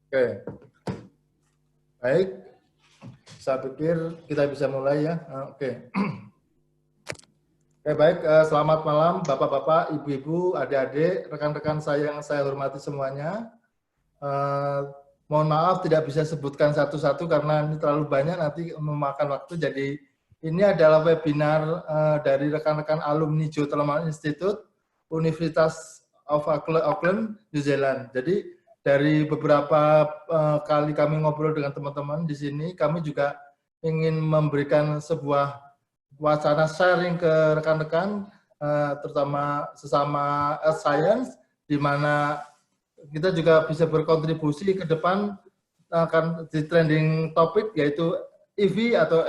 Oke, baik. Saya pikir kita bisa mulai ya. Oke. Oke, baik. Selamat malam Bapak-bapak, Ibu-ibu, adik-adik, rekan-rekan saya yang saya hormati semuanya. Mohon maaf tidak bisa sebutkan satu-satu karena ini terlalu banyak nanti memakan waktu. Jadi ini adalah webinar dari rekan-rekan alumni Geothermal Institute Universitas of Auckland, New Zealand. Jadi dari beberapa kali kami ngobrol dengan teman-teman di sini, kami juga ingin memberikan sebuah wacana sharing ke rekan-rekan, terutama sesama Earth Science, di mana kita juga bisa berkontribusi ke depan akan di trending topik yaitu EV atau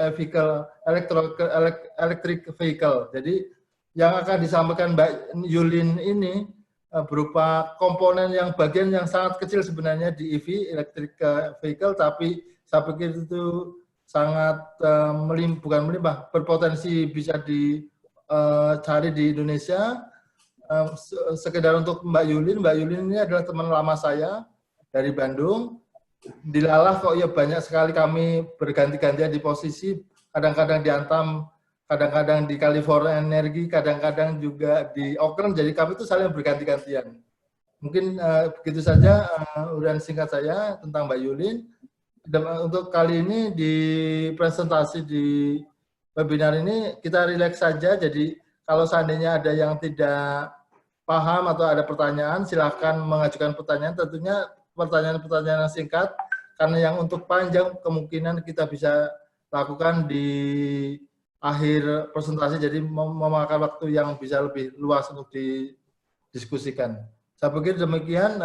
electric vehicle. Jadi yang akan disampaikan Mbak Yulin ini berupa komponen yang bagian yang sangat kecil sebenarnya di EV electric vehicle, tapi saya pikir itu sangat bukan melimpah, berpotensi bisa dicari di Indonesia. Sekedar untuk Mbak Yulin ini adalah teman lama saya dari Bandung. Dilalah kok ya banyak sekali kami berganti-gantian di posisi, kadang-kadang di Antam, kadang-kadang di California Energy, kadang-kadang juga di Auckland, jadi kami itu saling berganti-gantian. Mungkin begitu saja uraian singkat saya tentang Mbak Yulin. Untuk kali ini di presentasi di webinar ini kita rileks saja, jadi kalau seandainya ada yang tidak paham atau ada pertanyaan, silakan mengajukan pertanyaan. Tentunya pertanyaan-pertanyaan yang singkat, karena yang untuk panjang kemungkinan kita bisa lakukan di akhir presentasi, jadi memakan waktu yang bisa lebih luas untuk didiskusikan. Saya pikir demikian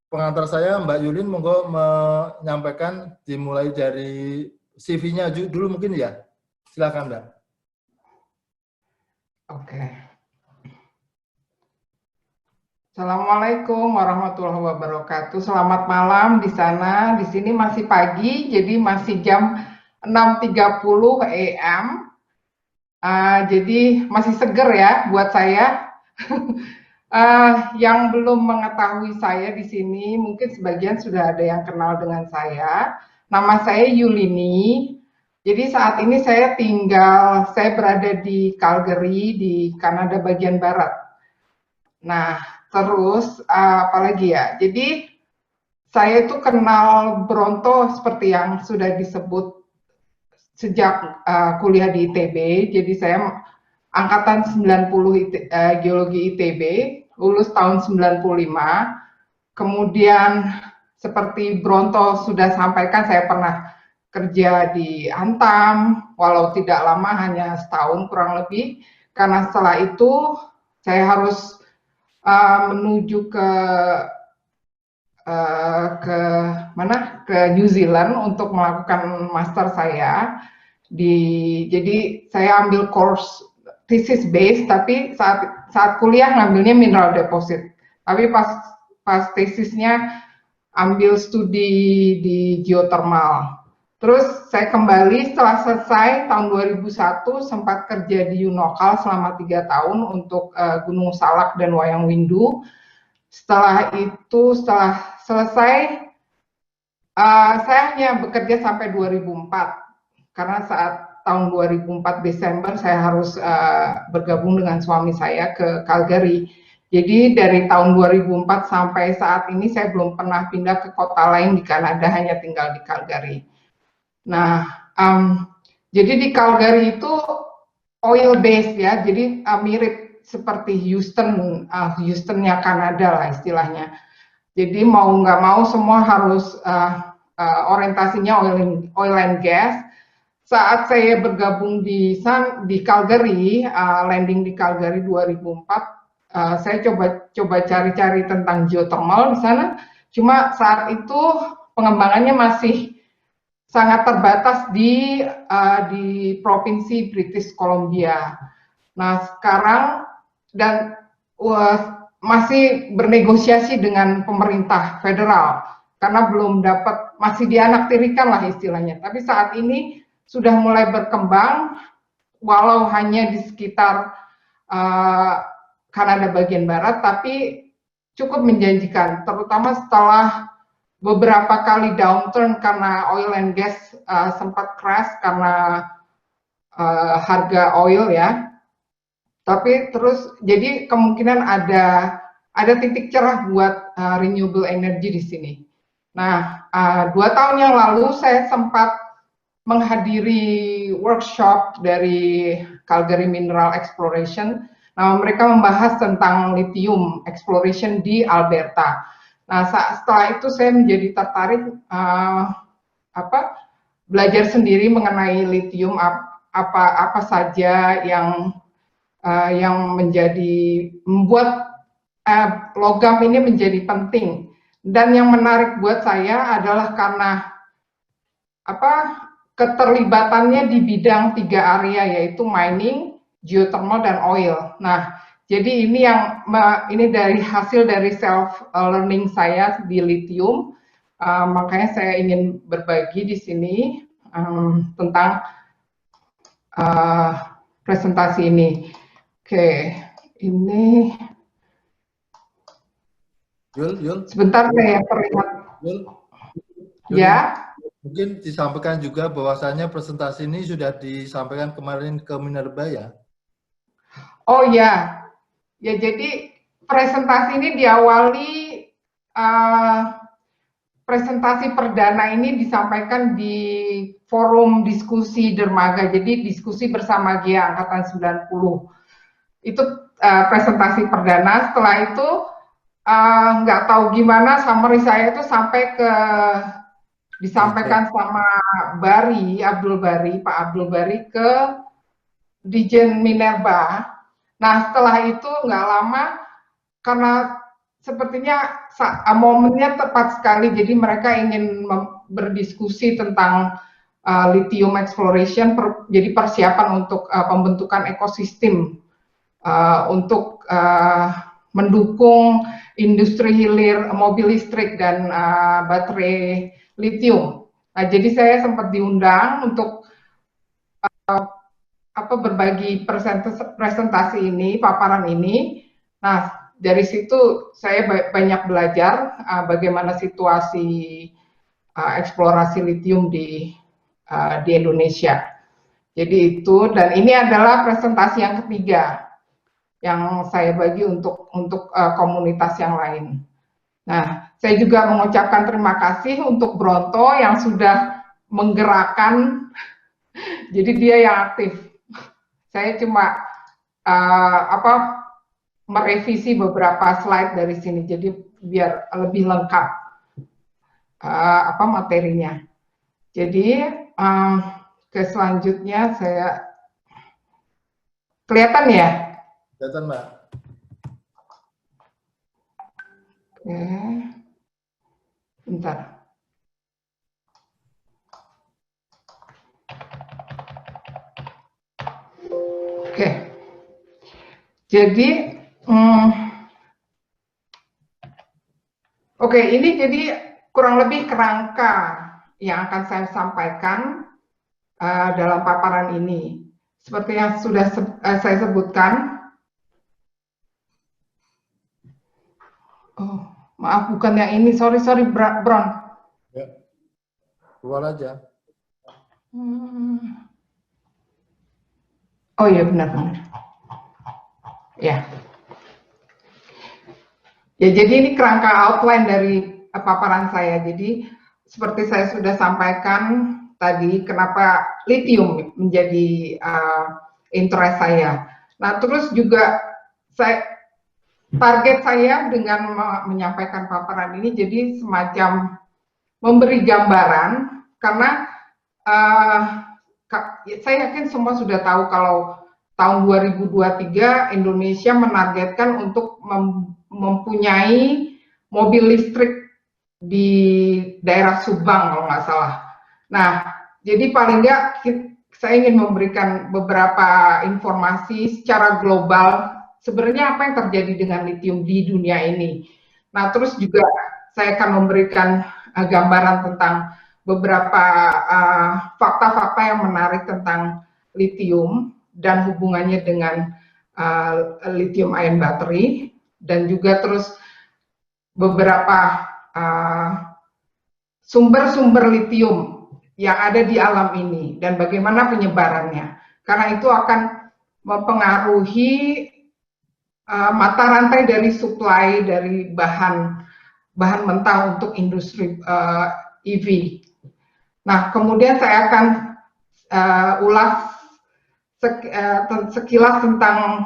pengantar saya. Mbak Yulin, monggo menyampaikan, dimulai dari CV-nya dulu mungkin ya. Silakan Mbak. Oke. Assalamualaikum warahmatullahi wabarakatuh. Selamat malam di sana. Di sini masih pagi, jadi masih jam 6.30 AM. Jadi masih seger ya buat saya. Yang belum mengetahui saya di sini, mungkin sebagian sudah ada yang kenal dengan saya. Nama saya Yulini. Jadi saat ini saya berada di Calgary, di Kanada bagian barat. Nah, terus apalagi ya? Jadi saya itu kenal Bronto seperti yang sudah disebut sejak kuliah di ITB. Jadi saya angkatan 90 geologi ITB, lulus tahun 95. Kemudian seperti Bronto sudah sampaikan, saya pernah kerja di Antam, walau tidak lama, hanya setahun kurang lebih. Karena setelah itu saya harus menuju ke New Zealand untuk melakukan master saya. Jadi saya ambil course thesis based, tapi saat kuliah ngambilnya mineral deposit. Tapi pas tesisnya ambil studi di geothermal. Terus saya kembali setelah selesai tahun 2001, sempat kerja di Unokal selama 3 tahun untuk Gunung Salak dan Wayang Windu. Setelah selesai, saya hanya bekerja sampai 2004, karena saat tahun 2004 Desember saya harus bergabung dengan suami saya ke Calgary. Jadi dari tahun 2004 sampai saat ini saya belum pernah pindah ke kota lain di Kanada, hanya tinggal di Calgary. Nah, jadi di Calgary itu oil based ya, jadi mirip seperti Houstonnya Kanada lah istilahnya. Jadi mau nggak mau semua harus orientasinya oil and gas. Saat saya bergabung di Calgary, landing di Calgary 2004, saya coba cari-cari tentang geothermal di sana. Cuma saat itu pengembangannya masih sangat terbatas di provinsi British Columbia. Nah, sekarang masih bernegosiasi dengan pemerintah federal karena belum dapat, masih dianaktirikan lah istilahnya. Tapi saat ini sudah mulai berkembang, walau hanya di sekitar Kanada bagian barat, tapi cukup menjanjikan, terutama setelah beberapa kali downturn karena oil and gas sempat crash karena harga oil ya. Tapi terus jadi kemungkinan ada titik cerah buat renewable energy di sini. Nah, 2 tahun yang lalu saya sempat menghadiri workshop dari Calgary Mineral Exploration. Nah, mereka membahas tentang lithium exploration di Alberta. Nah, setelah itu saya menjadi tertarik belajar sendiri mengenai lithium, apa saja yang membuat logam ini menjadi penting. Dan yang menarik buat saya adalah karena keterlibatannya di bidang 3 area, yaitu mining, geothermal, dan oil. Nah, jadi ini dari hasil dari self learning saya di lithium, makanya saya ingin berbagi di sini tentang presentasi ini. Oke, ini Yul, sebentar saya perlihat. Yul, Ya. Mungkin disampaikan juga bahwasannya presentasi ini sudah disampaikan kemarin ke Minerba ya? Oh ya, jadi presentasi ini diawali, presentasi perdana ini disampaikan di forum diskusi dermaga, jadi diskusi bersama GIA Angkatan 90. Itu presentasi perdana. Setelah itu nggak tahu gimana summary saya itu sampai ke disampaikan sama Pak Abdul Bari ke Dirjen Minerba. Nah, setelah itu nggak lama, karena sepertinya momennya tepat sekali, jadi mereka ingin berdiskusi tentang lithium exploration, jadi persiapan untuk pembentukan ekosistem untuk mendukung industri hilir mobil listrik dan baterai lithium. Nah, jadi saya sempat diundang untuk berbagi presentasi ini, paparan ini. Nah, dari situ saya banyak belajar bagaimana situasi eksplorasi lithium di Indonesia. Jadi itu, dan ini adalah presentasi yang ketiga yang saya bagi untuk komunitas yang lain. Nah, saya juga mengucapkan terima kasih untuk Bronto yang sudah menggerakkan, jadi dia yang aktif. Saya cuma merevisi beberapa slide dari sini, jadi biar lebih lengkap materinya. Jadi ke selanjutnya saya kelihatan ya? Kelihatan, Mbak. Oke, bentar. Oke, jadi ini jadi kurang lebih kerangka yang akan saya sampaikan dalam paparan ini. Seperti yang sudah saya sebutkan. Oh, maaf, bukan yang ini. Sorry, Bron. Ya, keluar aja. Oh iya, benar. Ya. Ya, jadi ini kerangka outline dari paparan saya. Jadi seperti saya sudah sampaikan tadi, kenapa lithium menjadi interest saya. Nah, terus juga target saya dengan menyampaikan paparan ini jadi semacam memberi gambaran, karena saya yakin semua sudah tahu kalau tahun 2023 Indonesia menargetkan untuk mempunyai mobil listrik di daerah Subang kalau nggak salah. Nah, jadi paling nggak saya ingin memberikan beberapa informasi secara global sebenarnya apa yang terjadi dengan lithium di dunia ini. Nah, terus juga saya akan memberikan gambaran tentang beberapa fakta-fakta yang menarik tentang lithium dan hubungannya dengan lithium ion battery, dan juga terus beberapa sumber-sumber litium yang ada di alam ini dan bagaimana penyebarannya. Karena itu akan mempengaruhi mata rantai dari supply dari bahan mentah untuk industri EV. Nah, kemudian saya akan ulas sekilas tentang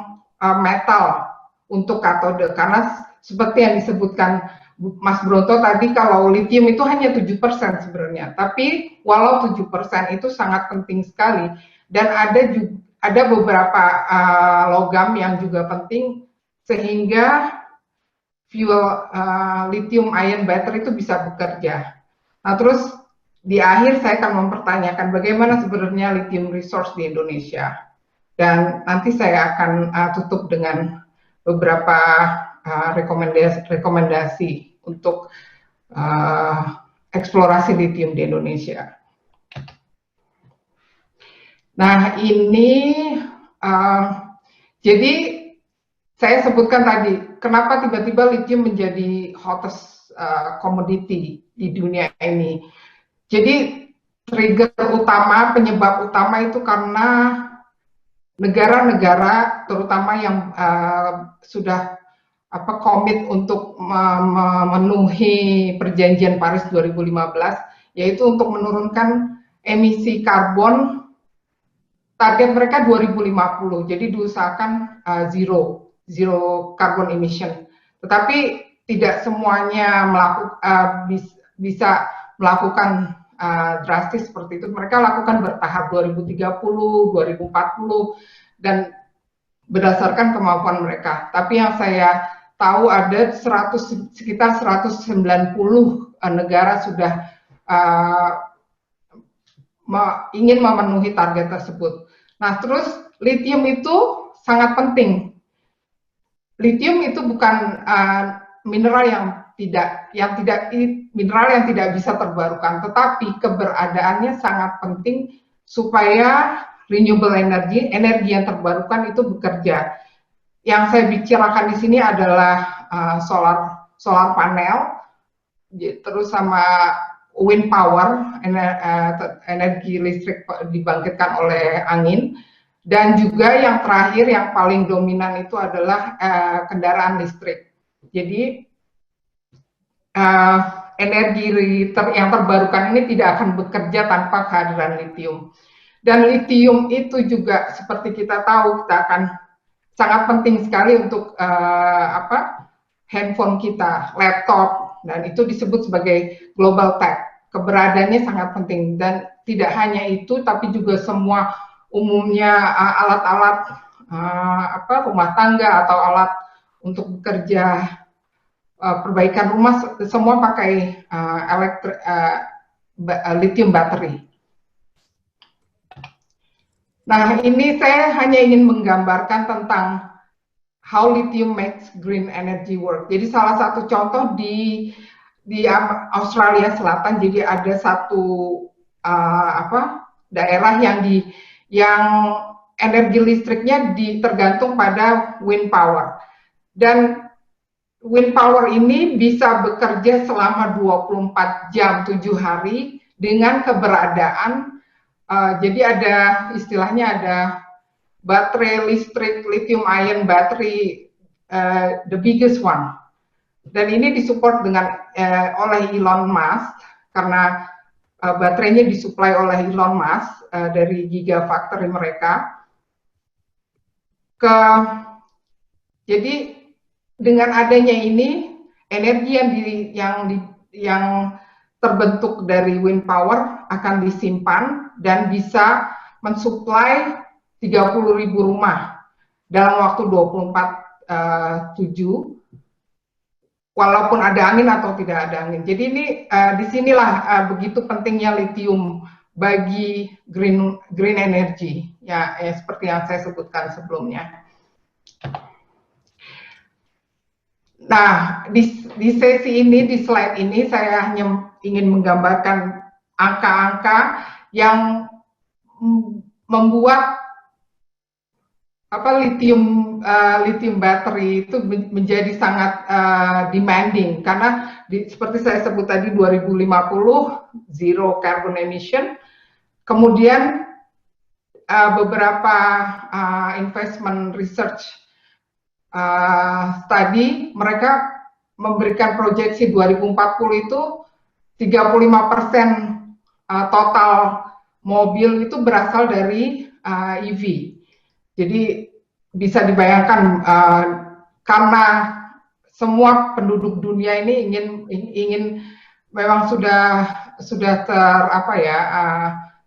metal untuk katode, karena seperti yang disebutkan Mas Broto tadi, kalau lithium itu hanya 7% sebenarnya, tapi walau 7% itu sangat penting sekali, dan ada beberapa logam yang juga penting sehingga fuel lithium ion battery itu bisa bekerja. Nah, terus di akhir saya akan mempertanyakan bagaimana sebenarnya lithium resource di Indonesia, dan nanti saya akan tutup dengan beberapa rekomendasi untuk eksplorasi lithium di Indonesia. Nah, ini jadi saya sebutkan tadi kenapa tiba-tiba lithium menjadi hottest commodity di dunia ini. Jadi trigger utama, penyebab utama itu karena negara-negara terutama yang sudah komit untuk memenuhi perjanjian Paris 2015, yaitu untuk menurunkan emisi karbon, target mereka 2050, jadi diusahakan zero carbon emission. Tetapi tidak semuanya bisa melakukan drastis seperti itu. Mereka lakukan bertahap 2030, 2040, dan berdasarkan kemampuan mereka. Tapi yang saya tahu ada sekitar 190 negara sudah ingin memenuhi target tersebut. Nah, terus lithium itu sangat penting. Lithium itu bukan mineral yang tidak bisa terbarukan, tetapi keberadaannya sangat penting supaya renewable energy yang terbarukan itu bekerja. Yang saya bicarakan di sini adalah solar panel, terus sama wind power, energi listrik dibangkitkan oleh angin, dan juga yang terakhir yang paling dominan itu adalah kendaraan listrik. Jadi energi yang terbarukan ini tidak akan bekerja tanpa kehadiran lithium. Dan lithium itu juga seperti kita tahu, kita akan sangat penting sekali untuk handphone kita, laptop, dan itu disebut sebagai global tech. Keberadaannya sangat penting, dan tidak hanya itu, tapi juga semua umumnya alat-alat rumah tangga atau alat untuk bekerja, perbaikan rumah, semua pakai lithium battery. Nah, ini saya hanya ingin menggambarkan tentang how lithium makes green energy work. Jadi salah satu contoh di Australia Selatan, jadi ada satu daerah yang energi listriknya tergantung pada wind power, dan wind power ini bisa bekerja selama 24 jam 7 hari dengan keberadaan jadi ada istilahnya ada baterai listrik lithium ion battery, the biggest one, dan ini disupport oleh Elon Musk karena baterainya disuplai oleh Elon Musk dari gigafactory mereka. Jadi dengan adanya ini, energi yang terbentuk dari wind power akan disimpan dan bisa mensuplai 30.000 rumah dalam waktu 24/7, walaupun ada angin atau tidak ada angin. Jadi ini disinilah begitu pentingnya lithium bagi green energy, ya seperti yang saya sebutkan sebelumnya. Nah, di sesi ini, di slide ini, saya hanya ingin menggambarkan angka-angka yang membuat lithium battery itu menjadi sangat demanding karena seperti saya sebut tadi 2050 zero carbon emission. Kemudian beberapa investment research study mereka memberikan proyeksi 2040 itu 35% total mobil itu berasal dari EV. Jadi bisa dibayangkan karena semua penduduk dunia ini ingin memang sudah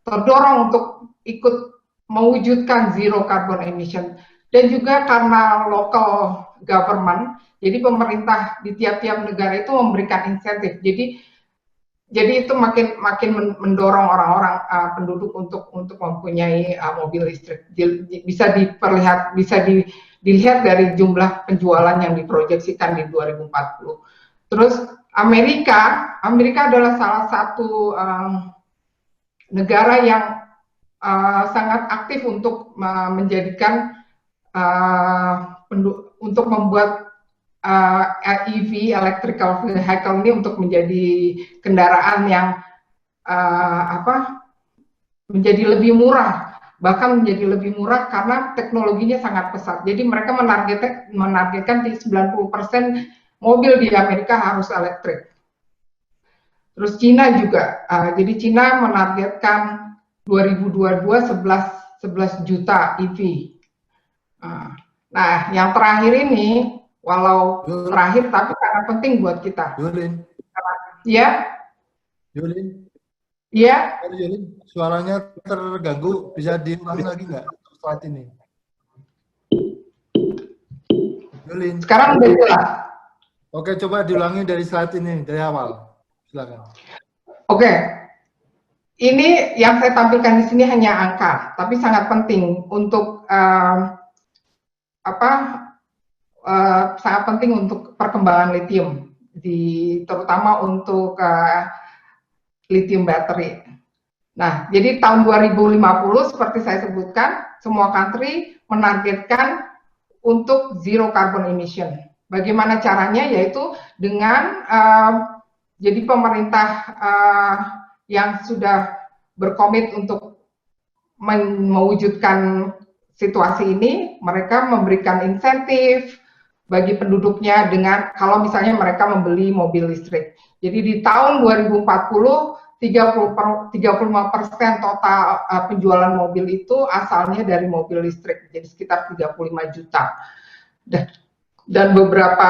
terdorong untuk ikut mewujudkan zero carbon emission, dan juga karena local government, jadi pemerintah di tiap-tiap negara itu memberikan insentif. Jadi itu makin mendorong orang-orang penduduk untuk mempunyai mobil listrik. Bisa dilihat dari jumlah penjualan yang diproyeksikan di 2040. Terus Amerika adalah salah satu negara yang sangat aktif untuk menjadikan untuk membuat EV electrical vehicle ini untuk menjadi kendaraan yang menjadi lebih murah, bahkan menjadi lebih murah karena teknologinya sangat pesat. Jadi mereka menargetkan di 90% mobil di Amerika harus elektrik. Terus Cina juga, jadi Cina menargetkan 2022 11 juta EV. Nah, yang terakhir ini, walau terakhir tapi sangat penting buat kita. Yulin. Ya. Yulin. Ya. Yulin, suaranya terganggu. Bisa diulangi lagi nggak slide ini? Yulin. Sekarang udah jelas. Oke, coba diulangi dari slide ini dari awal. Silakan. Oke. Ini yang saya tampilkan di sini hanya angka, tapi sangat penting untuk sangat penting untuk perkembangan lithium, terutama untuk lithium battery. Nah, jadi tahun 2050 seperti saya sebutkan, semua country menargetkan untuk zero carbon emission. Bagaimana caranya? Yaitu dengan jadi pemerintah yang sudah berkomit untuk mewujudkan situasi ini, mereka memberikan insentif bagi penduduknya dengan kalau misalnya mereka membeli mobil listrik. Jadi di tahun 2040 35% total penjualan mobil itu asalnya dari mobil listrik, jadi sekitar 35 juta. Dan beberapa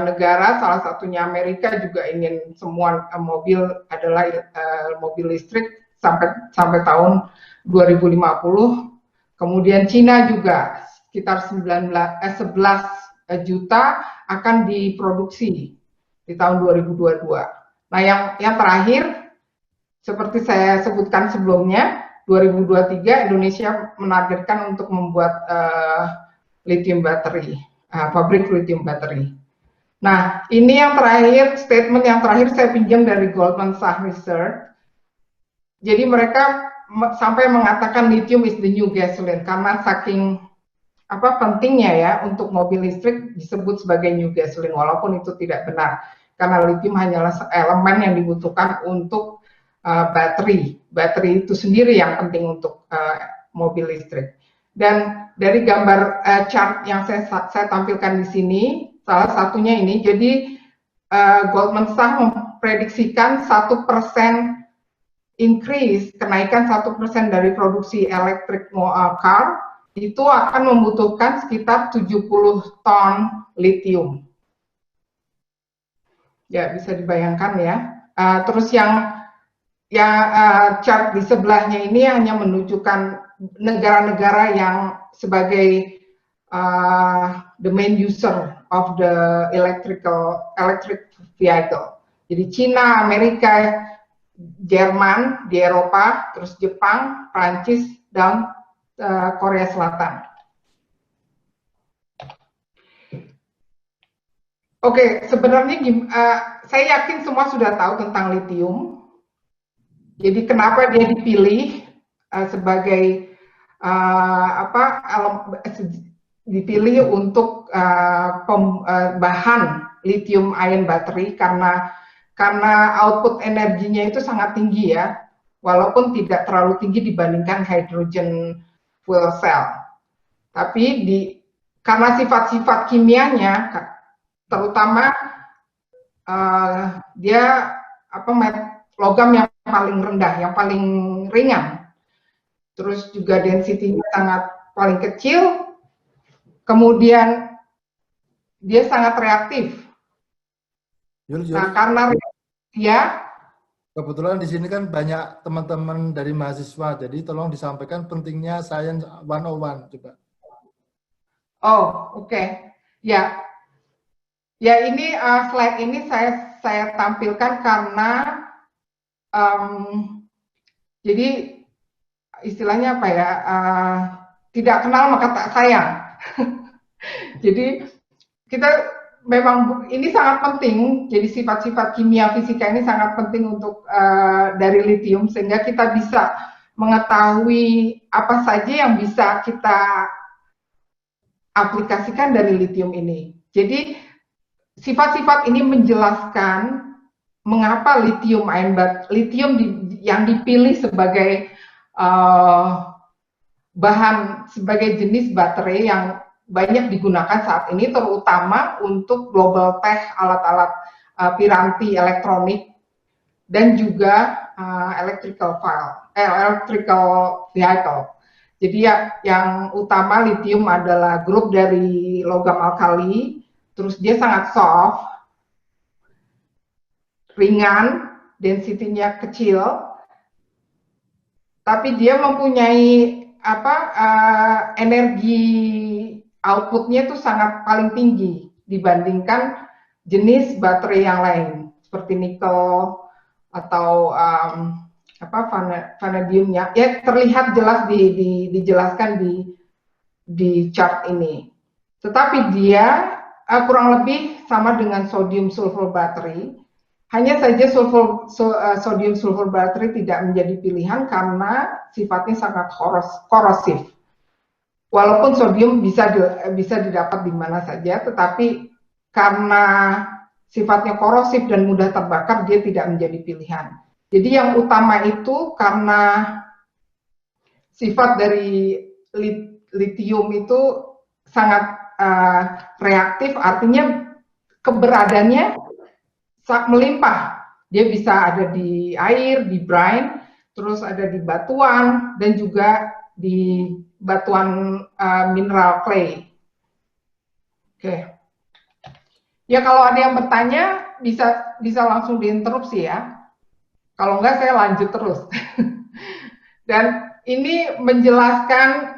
negara, salah satunya Amerika juga ingin semua mobil adalah mobil listrik sampai tahun 2050. Kemudian Cina juga sekitar 11 juta akan diproduksi di tahun 2022. Nah, yang terakhir seperti saya sebutkan sebelumnya, 2023 Indonesia menargetkan untuk membuat lithium battery. Pabrik lithium battery. Nah, ini yang terakhir, statement yang terakhir saya pinjam dari Goldman Sachs Research. Jadi mereka sampai mengatakan lithium is the new gasoline karena saking pentingnya ya untuk mobil listrik disebut sebagai new gasoline, walaupun itu tidak benar karena lithium hanyalah elemen yang dibutuhkan untuk baterai itu sendiri yang penting untuk mobil listrik. Dan dari gambar chart yang saya tampilkan di sini, salah satunya ini, jadi Goldman Sachs memprediksikan 1% increase, kenaikan 1% dari produksi electric car, itu akan membutuhkan sekitar 70 ton lithium. Ya, bisa dibayangkan ya. Terus yang chart di sebelahnya ini hanya menunjukkan negara-negara yang sebagai the main user of the electric vehicle. Jadi Cina, Amerika, Jerman di Eropa, terus Jepang, Prancis, dan Korea Selatan. Oke, sebenarnya saya yakin semua sudah tahu tentang lithium. Jadi kenapa dia dipilih sebagai dipilih untuk bahan lithium ion battery karena output energinya itu sangat tinggi ya, walaupun tidak terlalu tinggi dibandingkan hydrogen fuel cell. Tapi karena sifat-sifat kimianya, terutama dia logam yang paling rendah, yang paling ringan, terus juga density-nya sangat paling kecil, kemudian dia sangat reaktif. Nah, karena ya, kebetulan di sini kan banyak teman-teman dari mahasiswa, jadi tolong disampaikan pentingnya Science 101 coba. Oh, oke. Ya. Ya, ini slide ini saya tampilkan karena jadi istilahnya apa ya, tidak kenal maka tak sayang. Jadi kita memang ini sangat penting, jadi sifat-sifat kimia fisika ini sangat penting untuk dari lithium, sehingga kita bisa mengetahui apa saja yang bisa kita aplikasikan dari lithium ini. Jadi sifat-sifat ini menjelaskan mengapa lithium yang dipilih sebagai bahan, sebagai jenis baterai yang banyak digunakan saat ini, terutama untuk global tech, alat-alat piranti elektronik, dan juga electrical vehicle. Jadi yang utama lithium adalah grup dari logam alkali, terus dia sangat soft, ringan, density-nya kecil, tapi dia mempunyai energi output-nya itu sangat paling tinggi dibandingkan jenis baterai yang lain seperti nikel atau vanadiumnya. Ya, terlihat jelas dijelaskan di chart ini. Tetapi dia kurang lebih sama dengan sodium sulfur battery. Hanya saja sodium sulfur battery tidak menjadi pilihan karena sifatnya sangat korosif. Walaupun sodium bisa didapat di mana saja, tetapi karena sifatnya korosif dan mudah terbakar, dia tidak menjadi pilihan. Jadi yang utama itu karena sifat dari lithium itu sangat reaktif, artinya keberadaannya sangat melimpah. Dia bisa ada di air, di brine, terus ada di batuan, dan juga di batuan mineral clay. Oke. Ya, kalau ada yang bertanya bisa langsung diinterupsi ya. Kalau enggak saya lanjut terus. Dan ini menjelaskan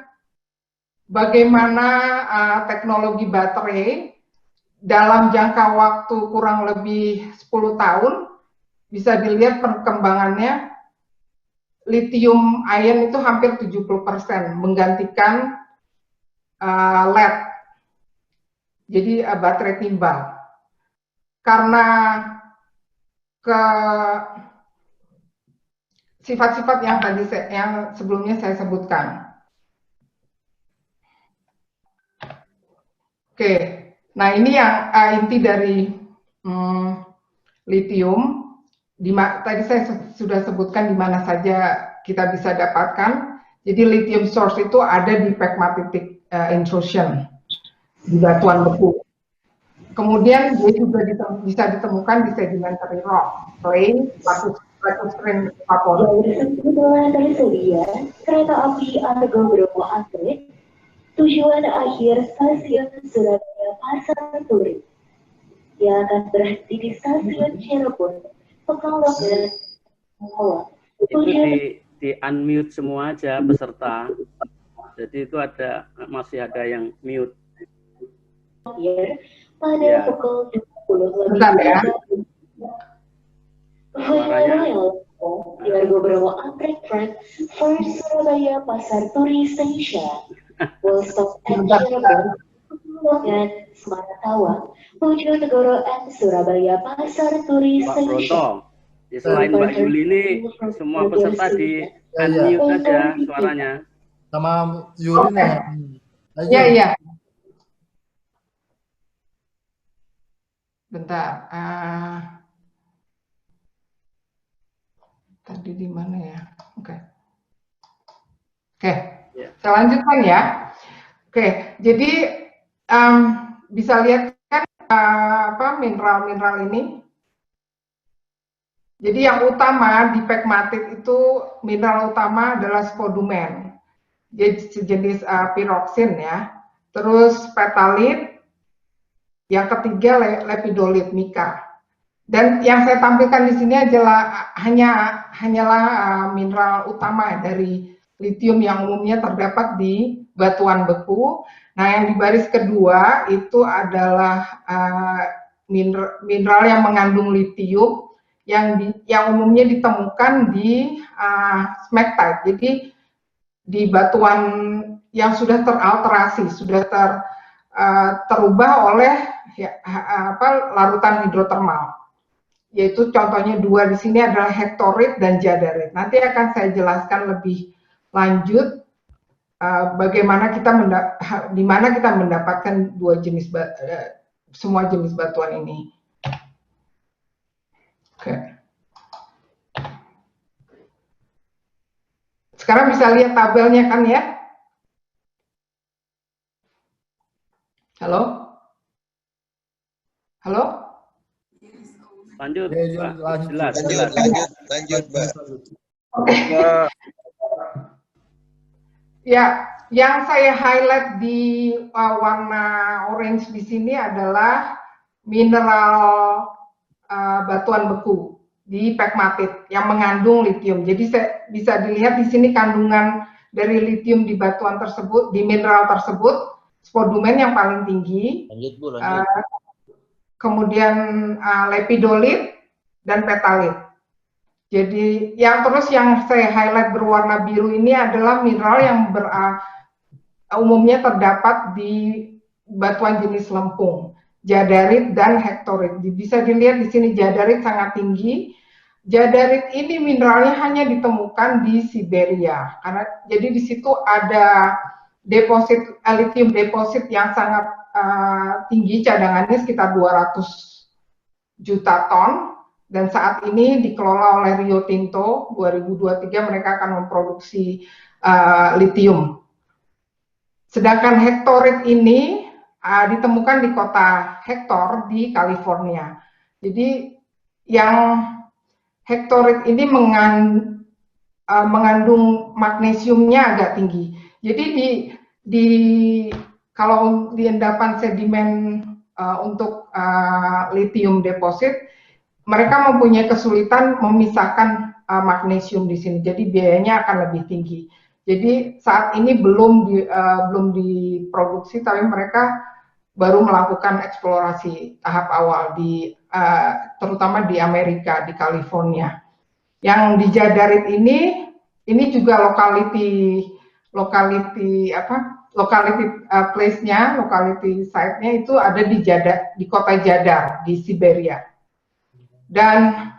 bagaimana teknologi baterai dalam jangka waktu kurang lebih 10 tahun bisa dilihat perkembangannya. Lithium ion itu hampir 70% menggantikan LED, jadi baterai timbal, karena sifat-sifat yang tadi yang sebelumnya saya sebutkan. Oke, nah ini yang inti dari lithium. Tadi saya sudah sebutkan di mana saja kita bisa dapatkan. Jadi lithium source itu ada di pegmatitic intrusion, di batuan beku. Kemudian dia juga bisa ditemukan di sedimentary rock, clay, batu kering favorit. Kebetulan tersedia kereta api Argo Bromo Anggrek, tujuan akhir stasiun Surabaya Pasar Turi, yang akan berhenti di stasiun Cirebon. Itu di unmute semua aja peserta. Jadi itu masih ada yang mute. Pada pukul 20 Bentar ya. di Argo Bromo Anggrek Track for Surabaya Pasar Turi Station will stop at Cirebon dan Semarang Bojonegoro and Surabaya Pasar Turi Pak Station. Bronto, selain Mbak Yuli ini semua peserta di unmute saja suaranya. Sama Yuli nih. Iya. bentar. Tadi di mana ya? Oke. Saya lanjutkan ya. Oke, jadi bisa lihat kan mineral-mineral ini. Jadi yang utama di pegmatit itu mineral utama adalah spodumen, jadi sejenis piroksin ya. Terus petalit, yang ketiga lepidolit mika. Dan yang saya tampilkan di sini adalah hanyalah mineral utama dari litium yang umumnya terdapat di batuan beku. Nah, yang di baris kedua itu adalah mineral yang mengandung litium yang umumnya ditemukan di smectite. Jadi di batuan yang sudah teralterasi, sudah terubah oleh larutan hidrotermal. Yaitu contohnya dua di sini adalah hektorit dan jadarit. Nanti akan saya jelaskan lebih lanjut bagaimana di mana kita mendapatkan semua jenis batuan ini. Oke. Sekarang bisa lihat tabelnya kan ya? Halo? Halo? Lanjut, Ya, Pak. Jelas. Lanjut, Mbak. Oke. Ya, yang saya highlight di warna orange di sini adalah mineral batuan beku di pegmatit yang mengandung litium. Jadi bisa dilihat di sini kandungan dari litium di batuan tersebut, di mineral tersebut, spodumen yang paling tinggi. Lanjut, Bu, lanjut. Kemudian lepidolit dan petalit. Jadi yang saya highlight berwarna biru ini adalah mineral yang umumnya terdapat di batuan jenis lempung, jadarit dan hektorit. Bisa dilihat di sini jadarit sangat tinggi. Jadarit ini mineralnya hanya ditemukan di Siberia. Jadi di situ ada deposit lithium deposit yang sangat tinggi, cadangannya sekitar 200 juta ton, dan saat ini dikelola oleh Rio Tinto. 2023 mereka akan memproduksi lithium. Sedangkan hektorit ini ditemukan di kota Hector di California. Jadi yang hektorit ini mengandung magnesiumnya agak tinggi. Jadi kalau di endapan sedimen untuk lithium deposit, mereka mempunyai kesulitan memisahkan magnesium di sini. Jadi biayanya akan lebih tinggi. Jadi saat ini belum diproduksi, tapi mereka baru melakukan eksplorasi tahap awal terutama di Amerika, di California. Yang di jadarit ini juga locality place-nya, locality site-nya itu ada di kota Jadar di Siberia. Dan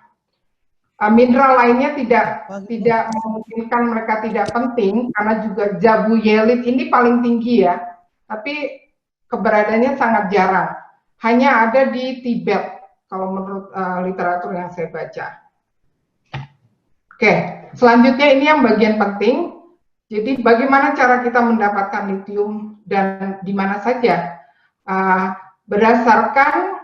mineral lainnya tidak memungkinkan mereka tidak penting, karena juga jabuyelit ini paling tinggi ya, tapi keberadaannya sangat jarang. Hanya ada di Tibet kalau menurut literatur yang saya baca. Oke, selanjutnya ini yang bagian penting. Jadi bagaimana cara kita mendapatkan litium dan di mana saja? Berdasarkan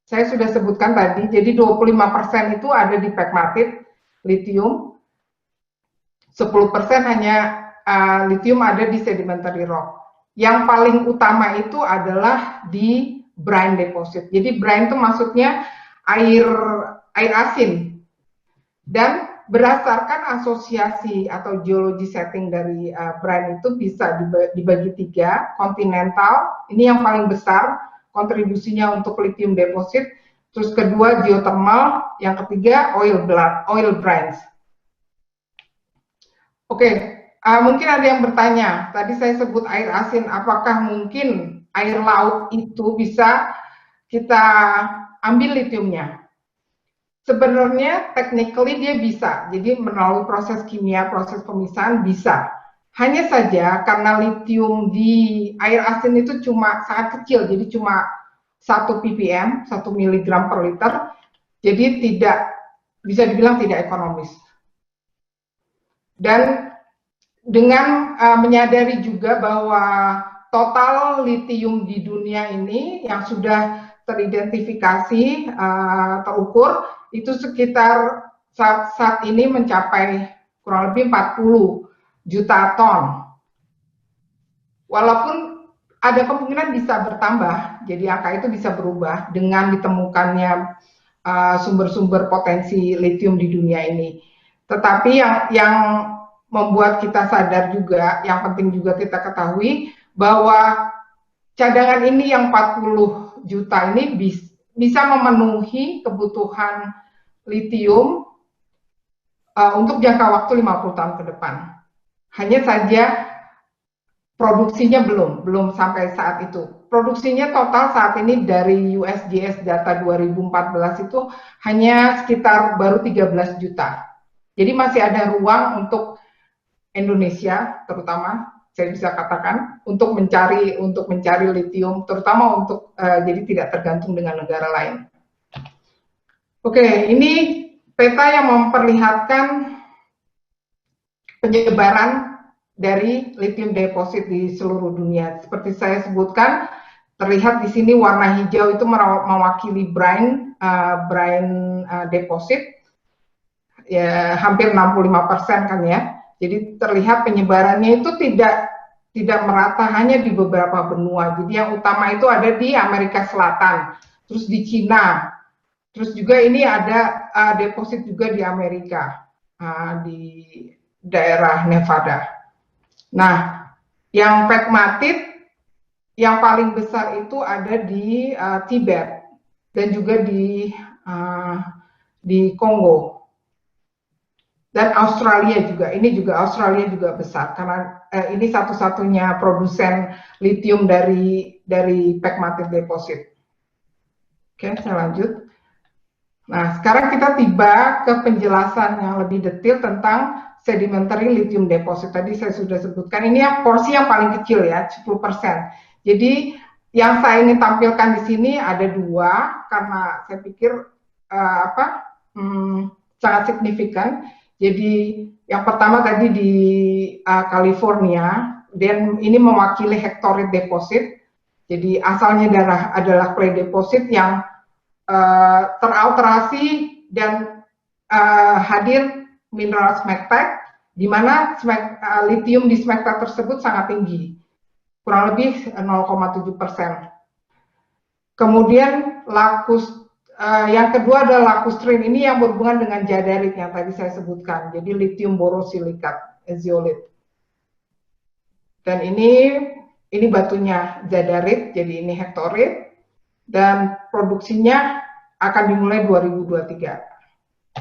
saya sudah sebutkan tadi, jadi 25% itu ada di pegmatit litium, 10% hanya litium ada di sedimentary rock. Yang paling utama itu adalah di brine deposit. Jadi brine itu maksudnya air asin. Dan berdasarkan asosiasi atau geologi setting dari brine itu bisa dibagi 3, kontinental, ini yang paling besar kontribusinya untuk lithium deposit, terus kedua geothermal, yang ketiga oil brines. Oke, mungkin ada yang bertanya, tadi saya sebut air asin, apakah mungkin air laut itu bisa kita ambil litiumnya? Sebenarnya technically dia bisa, jadi melalui proses kimia, proses pemisahan bisa. Hanya saja karena litium di air asin itu cuma sangat kecil, jadi cuma 1 ppm, 1 miligram per liter, jadi tidak bisa dibilang tidak ekonomis. Dan dengan menyadari juga bahwa total litium di dunia ini yang sudah teridentifikasi, terukur, itu sekitar saat ini mencapai kurang lebih 40 juta ton. Walaupun ada kemungkinan bisa bertambah, jadi angka itu bisa berubah dengan ditemukannya sumber-sumber potensi litium di dunia ini. Tetapi yang membuat kita sadar juga, yang penting juga kita ketahui, bahwa cadangan ini yang 40 juta ini bisa memenuhi kebutuhan litium untuk jangka waktu 50 tahun ke depan. Hanya saja produksinya belum sampai saat itu. Produksinya total saat ini dari USGS data 2014 itu hanya sekitar baru 13 juta. Jadi masih ada ruang untuk Indonesia terutama, saya bisa katakan, untuk mencari litium, terutama untuk jadi tidak tergantung dengan negara lain. Oke, ini peta yang memperlihatkan penyebaran dari lithium deposit di seluruh dunia. Seperti saya sebutkan, terlihat di sini warna hijau itu mewakili brine deposit, ya hampir 65% kan ya. Jadi terlihat penyebarannya itu tidak merata hanya di beberapa benua. Jadi yang utama itu ada di Amerika Selatan, terus di Cina, terus juga ini ada deposit juga di Amerika, di daerah Nevada. Nah, yang pegmatit yang paling besar itu ada di Tibet dan juga di Kongo dan Australia juga. Ini juga Australia juga besar karena ini satu-satunya produsen litium dari pegmatit deposit. Oke, saya lanjut. Nah, sekarang kita tiba ke penjelasan yang lebih detail tentang sedimentary lithium deposit. Tadi saya sudah sebutkan, ini yang porsi yang paling kecil ya, 10%. Jadi yang saya ingin tampilkan di sini ada dua, karena saya pikir sangat signifikan. Jadi yang pertama tadi di California, dan ini mewakili hectorite deposit. Jadi asalnya adalah clay deposit yang teralterasi dan hadir mineral smectite, di mana litium di smectite tersebut sangat tinggi, kurang lebih 0,7%. Kemudian yang kedua adalah lacustrin, ini yang berhubungan dengan jadarit yang tadi saya sebutkan, jadi litium borosilikat, zeolit. Dan ini batunya jadarit, jadi ini hectorite. Dan produksinya akan dimulai 2023.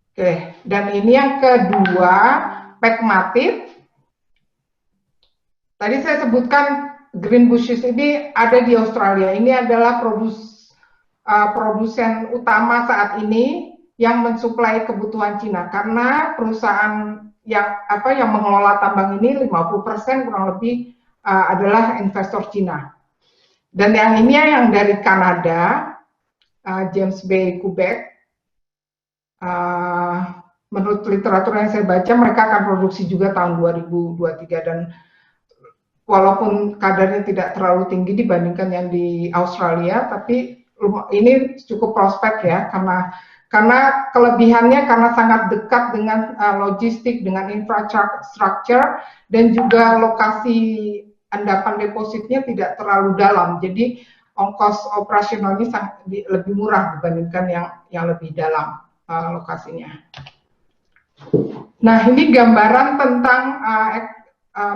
Oke, dan ini yang kedua, pegmatit. Tadi saya sebutkan Greenbushes ini ada di Australia. Ini adalah produsen utama saat ini yang mensuplai kebutuhan Cina, karena perusahaan yang mengelola tambang ini 50% kurang lebih adalah investor Cina. Dan yang ini yang dari Kanada, James Bay Quebec, menurut literatur yang saya baca, mereka akan produksi juga tahun 2023, dan walaupun kadarnya tidak terlalu tinggi dibandingkan yang di Australia, tapi ini cukup prospek ya, karena kelebihannya karena sangat dekat dengan logistik, dengan infrastruktur, dan juga lokasi endapan depositnya tidak terlalu dalam, jadi ongkos operasionalnya lebih murah dibandingkan yang lebih dalam lokasinya. Nah, ini gambaran tentang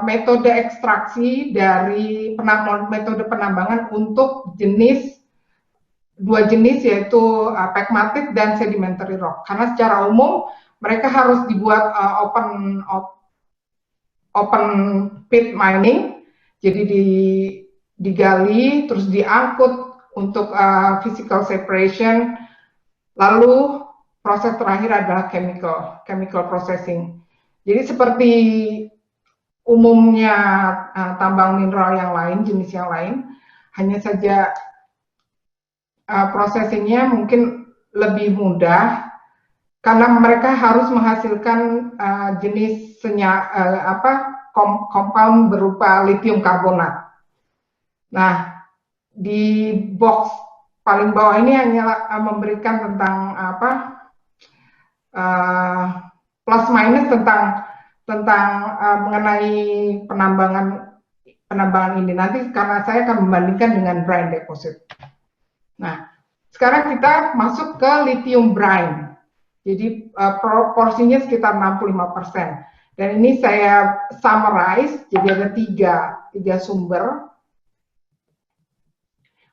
metode ekstraksi dari metode penambangan untuk dua jenis, yaitu pegmatit dan sedimentary rock. Karena secara umum mereka harus dibuat open pit mining. Jadi digali, terus diangkut untuk physical separation, lalu proses terakhir adalah chemical processing. Jadi seperti umumnya tambang mineral yang lain, jenis yang lain, hanya saja prosesinya mungkin lebih mudah karena mereka harus menghasilkan jenis compound berupa lithium karbonat. Nah, di box paling bawah ini hanya memberikan tentang plus minus tentang mengenai penambangan ini. Nanti karena saya akan membandingkan dengan brine deposit. Nah, sekarang kita masuk ke lithium brine. Jadi porsinya sekitar 65%. Dan ini saya summarize, jadi ada tiga sumber.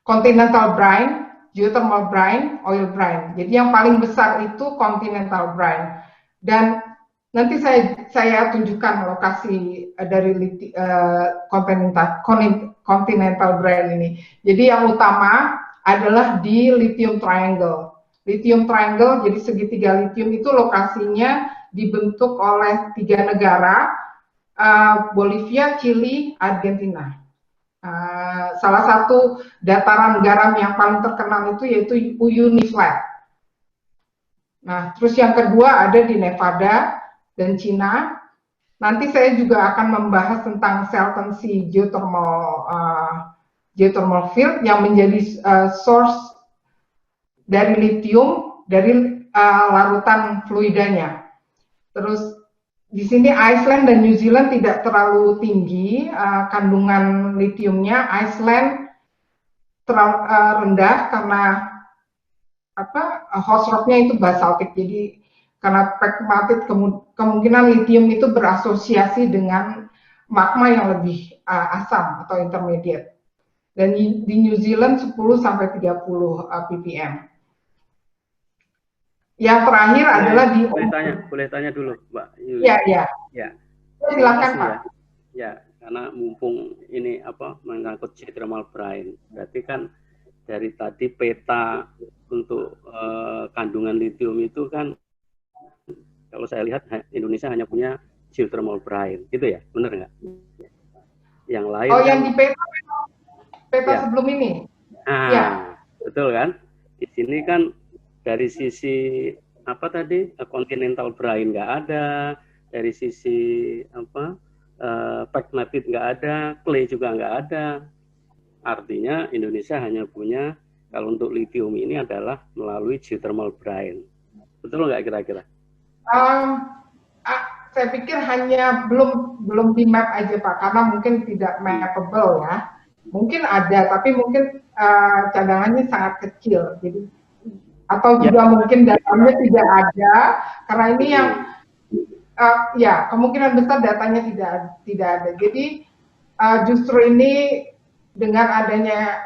Continental brine, geothermal brine, oil brine. Jadi yang paling besar itu continental brine. Dan nanti saya tunjukkan lokasi dari continental brine ini. Jadi yang utama adalah di lithium triangle. Lithium triangle, jadi segitiga lithium itu lokasinya dibentuk oleh 3 negara, Bolivia, Chili, Argentina. Salah satu dataran garam yang paling terkenal itu yaitu Uyuni Flat. Nah, terus yang kedua ada di Nevada dan Cina. Nanti saya juga akan membahas tentang Salton Sea geothermal field yang menjadi source dari lithium dari larutan fluidanya. Terus di sini Iceland dan New Zealand tidak terlalu tinggi kandungan lithiumnya. Iceland terlalu rendah karena host rocknya itu basaltik. Jadi karena pegmatit kemungkinan lithium itu berasosiasi dengan magma yang lebih asam atau intermediate. Dan di New Zealand 10 sampai 30 ppm. Yang terakhir adalah di boleh tanya dulu, Mbak Yuli. Iya. Silakan, Pak. Ya, karena mumpung ini mengangkut geothermal brine. Berarti kan dari tadi peta untuk kandungan lithium itu kan kalau saya lihat Indonesia hanya punya geothermal brine, gitu ya, benar nggak? Yang lain. Oh, yang di peta sebelum ini. Ya. Betul kan? Di sini kan dari sisi continental brine nggak ada, dari sisi pegmatit nggak ada, clay juga nggak ada. Artinya Indonesia hanya punya kalau untuk lithium ini adalah melalui geothermal brine. Betul nggak kira-kira? Saya pikir hanya belum di map aja Pak, karena mungkin tidak mappable ya. Mungkin ada, tapi mungkin cadangannya sangat kecil. Jadi atau juga mungkin datanya tidak ada, karena ini yang kemungkinan besar datanya tidak ada. Jadi justru ini dengan adanya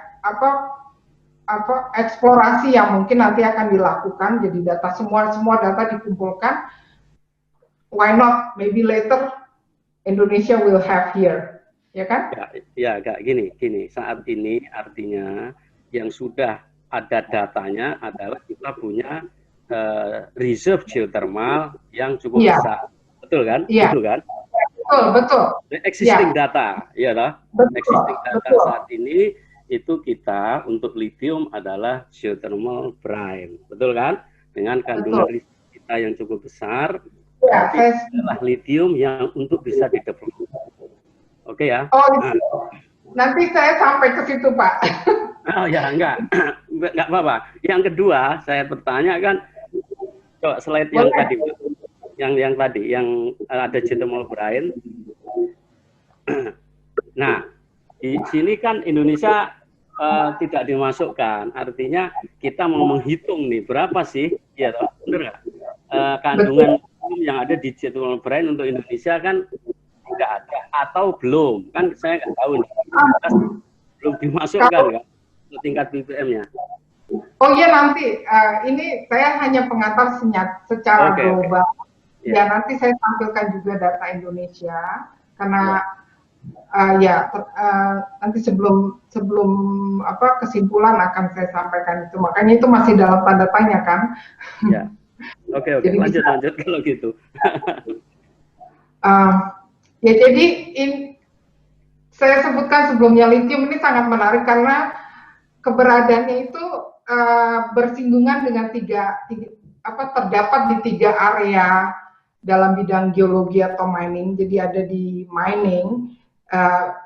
eksplorasi yang mungkin nanti akan dilakukan, jadi data semua data dikumpulkan. Why not? Maybe later Indonesia will have here, ya kan? Ya, gini. Saat ini artinya yang sudah ada datanya adalah kita punya reserve geothermal yang cukup besar, betul kan? Betul kan? Betul. Existing data, ya lah. Existing data saat ini itu kita untuk lithium adalah geothermal brine, betul kan? Dengan kandungan lithium kita yang cukup besar, adalah lithium yang untuk bisa didevelop. Oke ya? Nanti saya sampai ke situ, Pak. Oh ya, enggak apa-apa. Yang kedua, saya bertanya kan, slide yang tadi, yang tadi, yang ada geothermal brine. Nah, di sini kan Indonesia tidak dimasukkan. Artinya kita mau menghitung nih berapa sih, ya toh, benar nggak? Kandungan yang ada di geothermal brine untuk Indonesia kan tidak ada atau belum? Kan saya nggak tahu nih. Belum dimasukkan kan? Tingkat BPM-nya. Oh iya nanti, ini saya hanya pengantar secara global. Ya nanti saya tampilkan juga data Indonesia, karena nanti sebelum kesimpulan akan saya sampaikan itu. Makanya itu masih dalam tanda tanya kan? Ya. Oke. Lanjut kalau gitu. Ya, jadi saya sebutkan sebelumnya, lithium ini sangat menarik karena keberadaannya itu bersinggungan dengan terdapat di 3 area dalam bidang geologi atau mining. Jadi ada di mining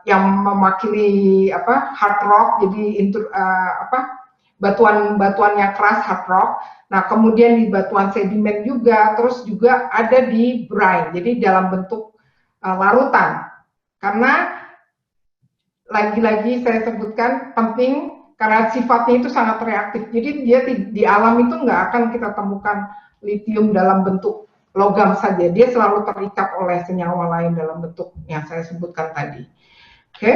yang mewakili hard rock, jadi batuan-batuannya keras, hard rock. Nah, kemudian di batuan sedimen juga, terus juga ada di brine, jadi dalam bentuk larutan. Karena lagi-lagi saya sebutkan penting karena sifatnya itu sangat reaktif. Jadi dia di alam itu nggak akan kita temukan lithium dalam bentuk logam saja. Dia selalu terikat oleh senyawa lain dalam bentuk yang saya sebutkan tadi. Oke.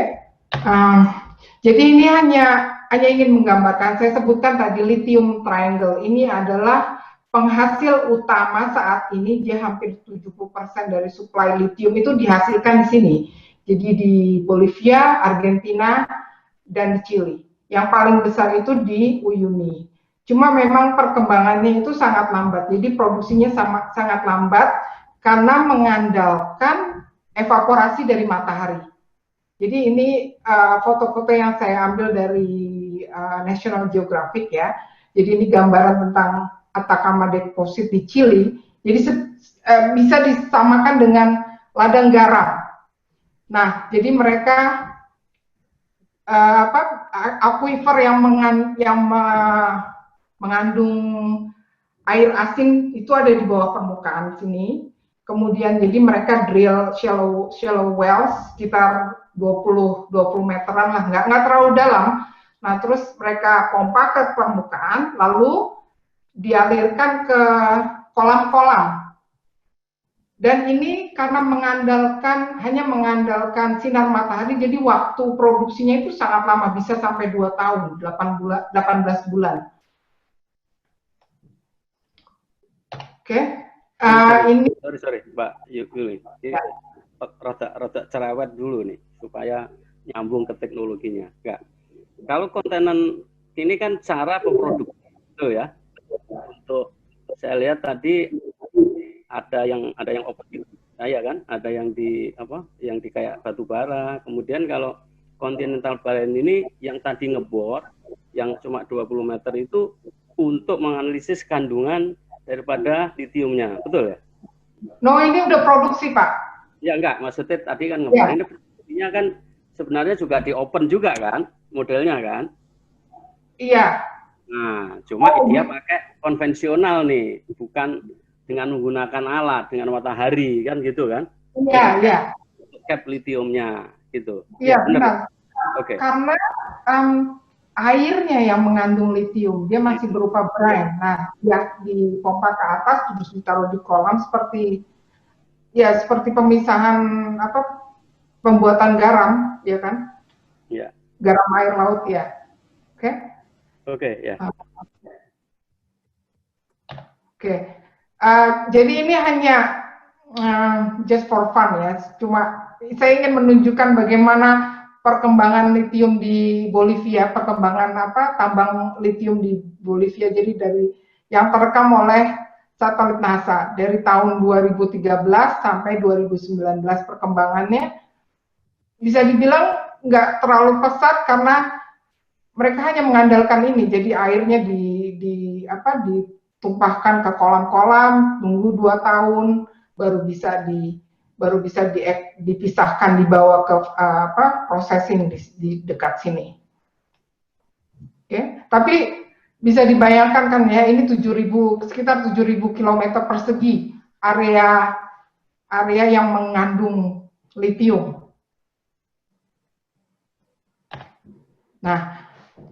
Jadi ini hanya ingin menggambarkan, saya sebutkan tadi lithium triangle. Ini adalah penghasil utama saat ini, dia hampir 70% dari suplai lithium itu dihasilkan di sini. Jadi di Bolivia, Argentina, dan di Chili. Yang paling besar itu di Uyuni. Cuma memang perkembangannya itu sangat lambat. Jadi produksinya sangat lambat karena mengandalkan evaporasi dari matahari. Jadi ini foto-foto yang saya ambil dari National Geographic ya. Jadi ini gambaran tentang Atacama Deposit di Chili. Jadi bisa disamakan dengan ladang garam. Nah, jadi mereka aquifer yang mengandung air asin itu ada di bawah permukaan sini. Kemudian jadi mereka drill shallow wells sekitar 20 meteran lah, nggak terlalu dalam. Nah, terus mereka pompa ke permukaan, lalu dialirkan ke kolam-kolam. Dan ini karena hanya mengandalkan sinar matahari, jadi waktu produksinya itu sangat lama, bisa sampai 2 tahun, 18 bulan. Oke, ini. Sorry, Mbak Yuli. Rada cerewet dulu nih, supaya nyambung ke teknologinya. Enggak. Kalau kontenan ini kan cara pemproduksi itu ya. Untuk saya lihat tadi ada yang open ya kan, ada yang di kayak batu bara. Kemudian kalau Continental Brine ini yang tadi ngebor yang cuma 20 meter itu untuk menganalisis kandungan daripada litiumnya, betul ya? No, ini udah produksi, Pak. Ya enggak, maksudnya tadi kan ngebor ini produksinya kan sebenarnya juga di open juga kan, modelnya kan? Iya. Nah, cuma dia pakai konvensional nih, bukan dengan menggunakan alat, dengan matahari, kan gitu kan? Iya, iya. Cap litiumnya, gitu. Iya, benar. Oke. Karena airnya yang mengandung litium, dia masih berupa brine. Nah, dia dipompa ke atas, terus ditaruh di kolam seperti pemisahan pembuatan garam, ya kan? Iya. Garam air laut ya. Oke? Oke, ya. Oke. Jadi ini hanya just for fun ya. Cuma saya ingin menunjukkan bagaimana perkembangan litium di Bolivia, perkembangan tambang litium di Bolivia. Jadi dari yang terekam oleh satelit NASA dari tahun 2013 sampai 2019 perkembangannya bisa dibilang nggak terlalu pesat karena mereka hanya mengandalkan ini. Jadi airnya ditumpahkan ke kolam-kolam, tunggu 2 tahun baru bisa dipisahkan, dibawa ke processing di dekat sini. Oke, tapi bisa dibayangkan kan ya, ini sekitar 7.000 km persegi area yang mengandung litium. Nah,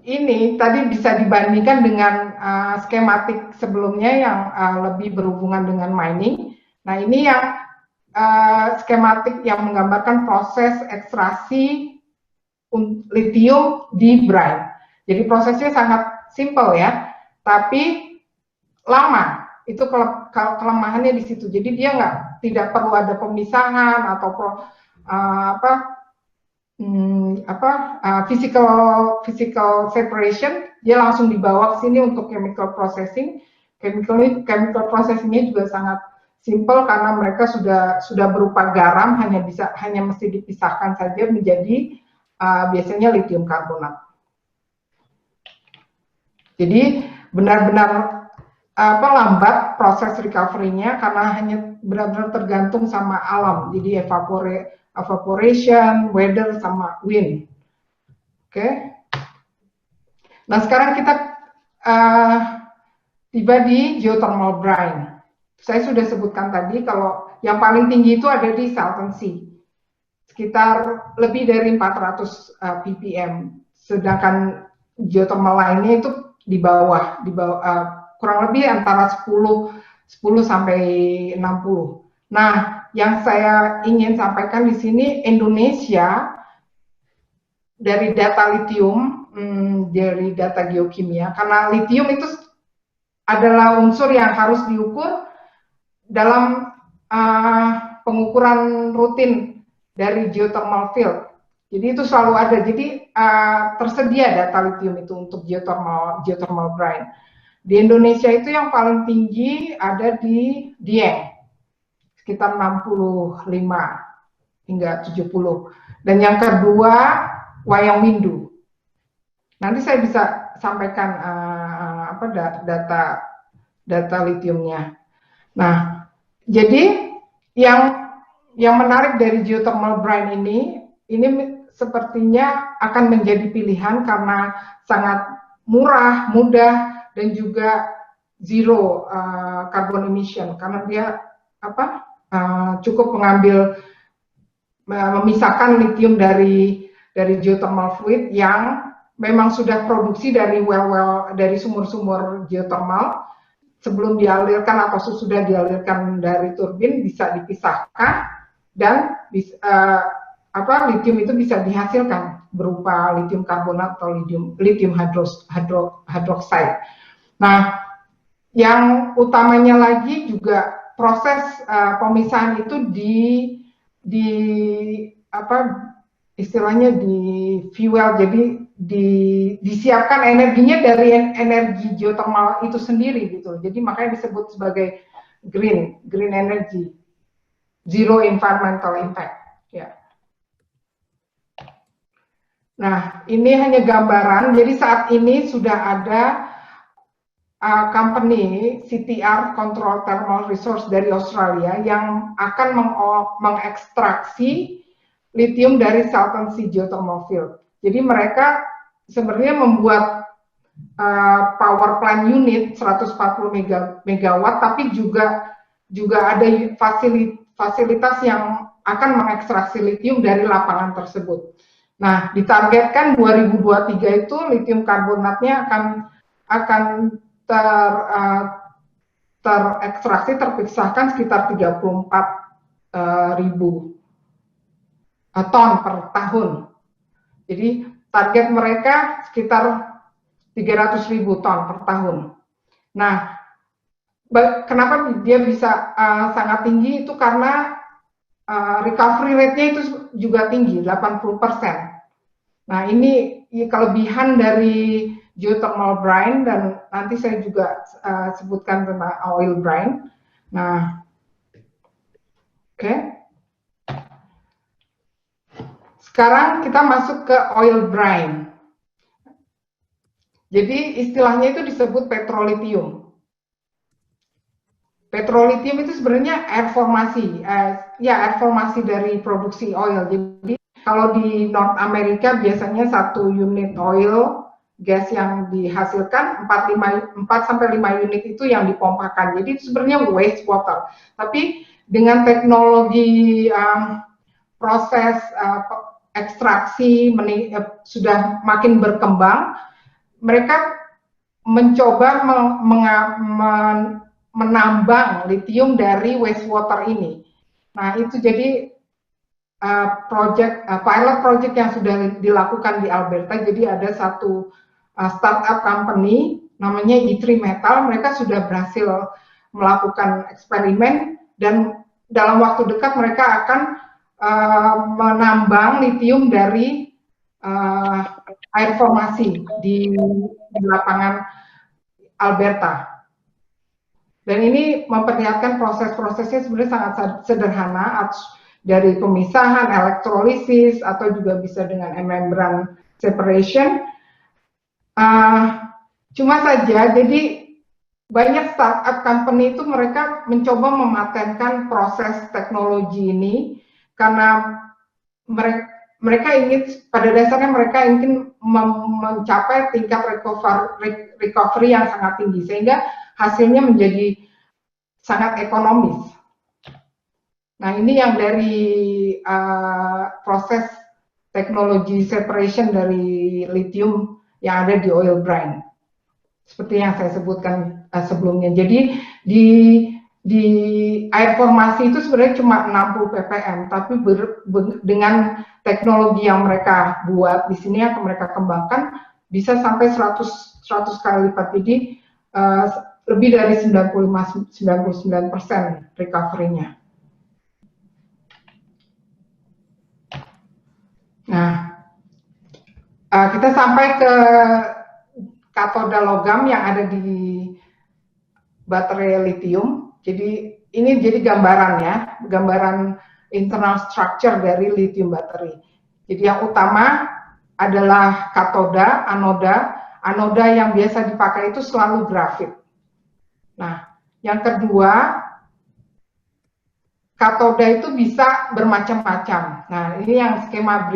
ini tadi bisa dibandingkan dengan skematik sebelumnya yang lebih berhubungan dengan mining. Nah, ini yang skematik yang menggambarkan proses ekstraksi litium di brine. Jadi prosesnya sangat simple ya, tapi lama. Itu kelemahannya di situ. Jadi dia tidak perlu ada pemisahan atau physical separation. Dia langsung dibawa ke sini untuk chemical processing. Chemical processingnya juga simple karena mereka sudah berupa garam, hanya mesti dipisahkan saja menjadi biasanya lithium karbonat. Jadi benar-benar lambat proses recovery-nya karena hanya benar-benar tergantung sama alam. Jadi evaporation, weather, sama wind. Oke. Nah sekarang kita tiba di geothermal brine. Saya sudah sebutkan tadi kalau yang paling tinggi itu ada di Salton Sea, sekitar lebih dari 400 ppm. Sedangkan geothermal lainnya itu di bawah kurang lebih antara 10 sampai 60. Nah, yang saya ingin sampaikan di sini Indonesia dari data lithium, dari data geokimia, karena lithium itu adalah unsur yang harus diukur dalam pengukuran rutin dari geothermal field. Jadi itu selalu ada. Jadi tersedia data lithium itu untuk geothermal brine. Di Indonesia itu yang paling tinggi ada di Dieng, sekitar 65 hingga 70. Dan yang kedua Wayang Windu. Nanti saya bisa sampaikan data lithiumnya. Nah, jadi yang menarik dari geothermal brine ini sepertinya akan menjadi pilihan karena sangat murah, mudah, dan juga zero carbon emission karena dia cukup memisahkan lithium dari geothermal fluid yang memang sudah produksi dari dari sumur-sumur geothermal sebelum dialirkan atau sesudah dialirkan dari turbin bisa dipisahkan dan lithium itu bisa dihasilkan berupa lithium karbonat atau lithium hydroxide. Nah, yang utamanya lagi juga proses pemisahan itu istilahnya di fuel, jadi disiapkan energinya dari energi geothermal itu sendiri gitu. Jadi makanya disebut sebagai green energy, zero environmental impact. Ya. Nah, ini hanya gambaran. Jadi saat ini sudah ada company CTR Control Thermal Resource dari Australia yang akan mengekstraksi lithium dari Salton Sea Geothermal Field. Jadi mereka sebenarnya membuat power plant unit 140 megawatt, tapi juga ada fasilitas yang akan mengekstraksi lithium dari lapangan tersebut. Nah, ditargetkan 2023 itu lithium karbonatnya akan terekstraksi, terpisahkan sekitar 34.000 ton per tahun. Jadi target mereka sekitar 300.000 ton per tahun. Nah, kenapa dia bisa sangat tinggi itu karena recovery rate-nya itu juga tinggi, 80%. Nah, ini kelebihan dari geothermal brine dan nanti saya juga sebutkan tentang oil brine. Nah, oke. Sekarang kita masuk ke oil brine. Jadi istilahnya itu disebut petrolithium. Petrolithium itu sebenarnya air formasi dari produksi oil. Jadi kalau di North America biasanya 1 unit oil gas yang dihasilkan 4 sampai 5 unit itu yang dipompakan. Jadi itu sebenarnya waste water. Tapi dengan teknologi proses ekstraksi sudah makin berkembang, mereka mencoba menambang lithium dari wastewater ini. Nah, itu jadi pilot project yang sudah dilakukan di Alberta. Jadi ada satu startup company namanya E3 Metal. Mereka sudah berhasil melakukan eksperimen dan dalam waktu dekat mereka akan menambang lithium dari air formasi di lapangan Alberta. Dan ini memperlihatkan proses-prosesnya sebenarnya sangat sederhana, dari pemisahan, elektrolisis, atau juga bisa dengan membran separation. Cuma saja, jadi banyak startup company itu mereka mencoba mematenkan proses teknologi ini karena mereka ingin, pada dasarnya mereka ingin mencapai tingkat recovery yang sangat tinggi, sehingga hasilnya menjadi sangat ekonomis. Nah, ini yang dari proses teknologi separation dari lithium yang ada di oil brine, seperti yang saya sebutkan sebelumnya. Jadi di air formasi itu sebenarnya cuma 60 ppm, tapi dengan teknologi yang mereka buat di sini yang mereka kembangkan bisa sampai 100 kali lipat. Jadi lebih dari 99% recovery-nya. Nah, kita sampai ke katoda logam yang ada di baterai lithium. Jadi ini jadi gambaran ya, gambaran internal structure dari lithium baterai. Jadi yang utama adalah katoda, anoda. Anoda yang biasa dipakai itu selalu grafit. Nah, yang kedua, katoda itu bisa bermacam-macam. Nah, ini yang skema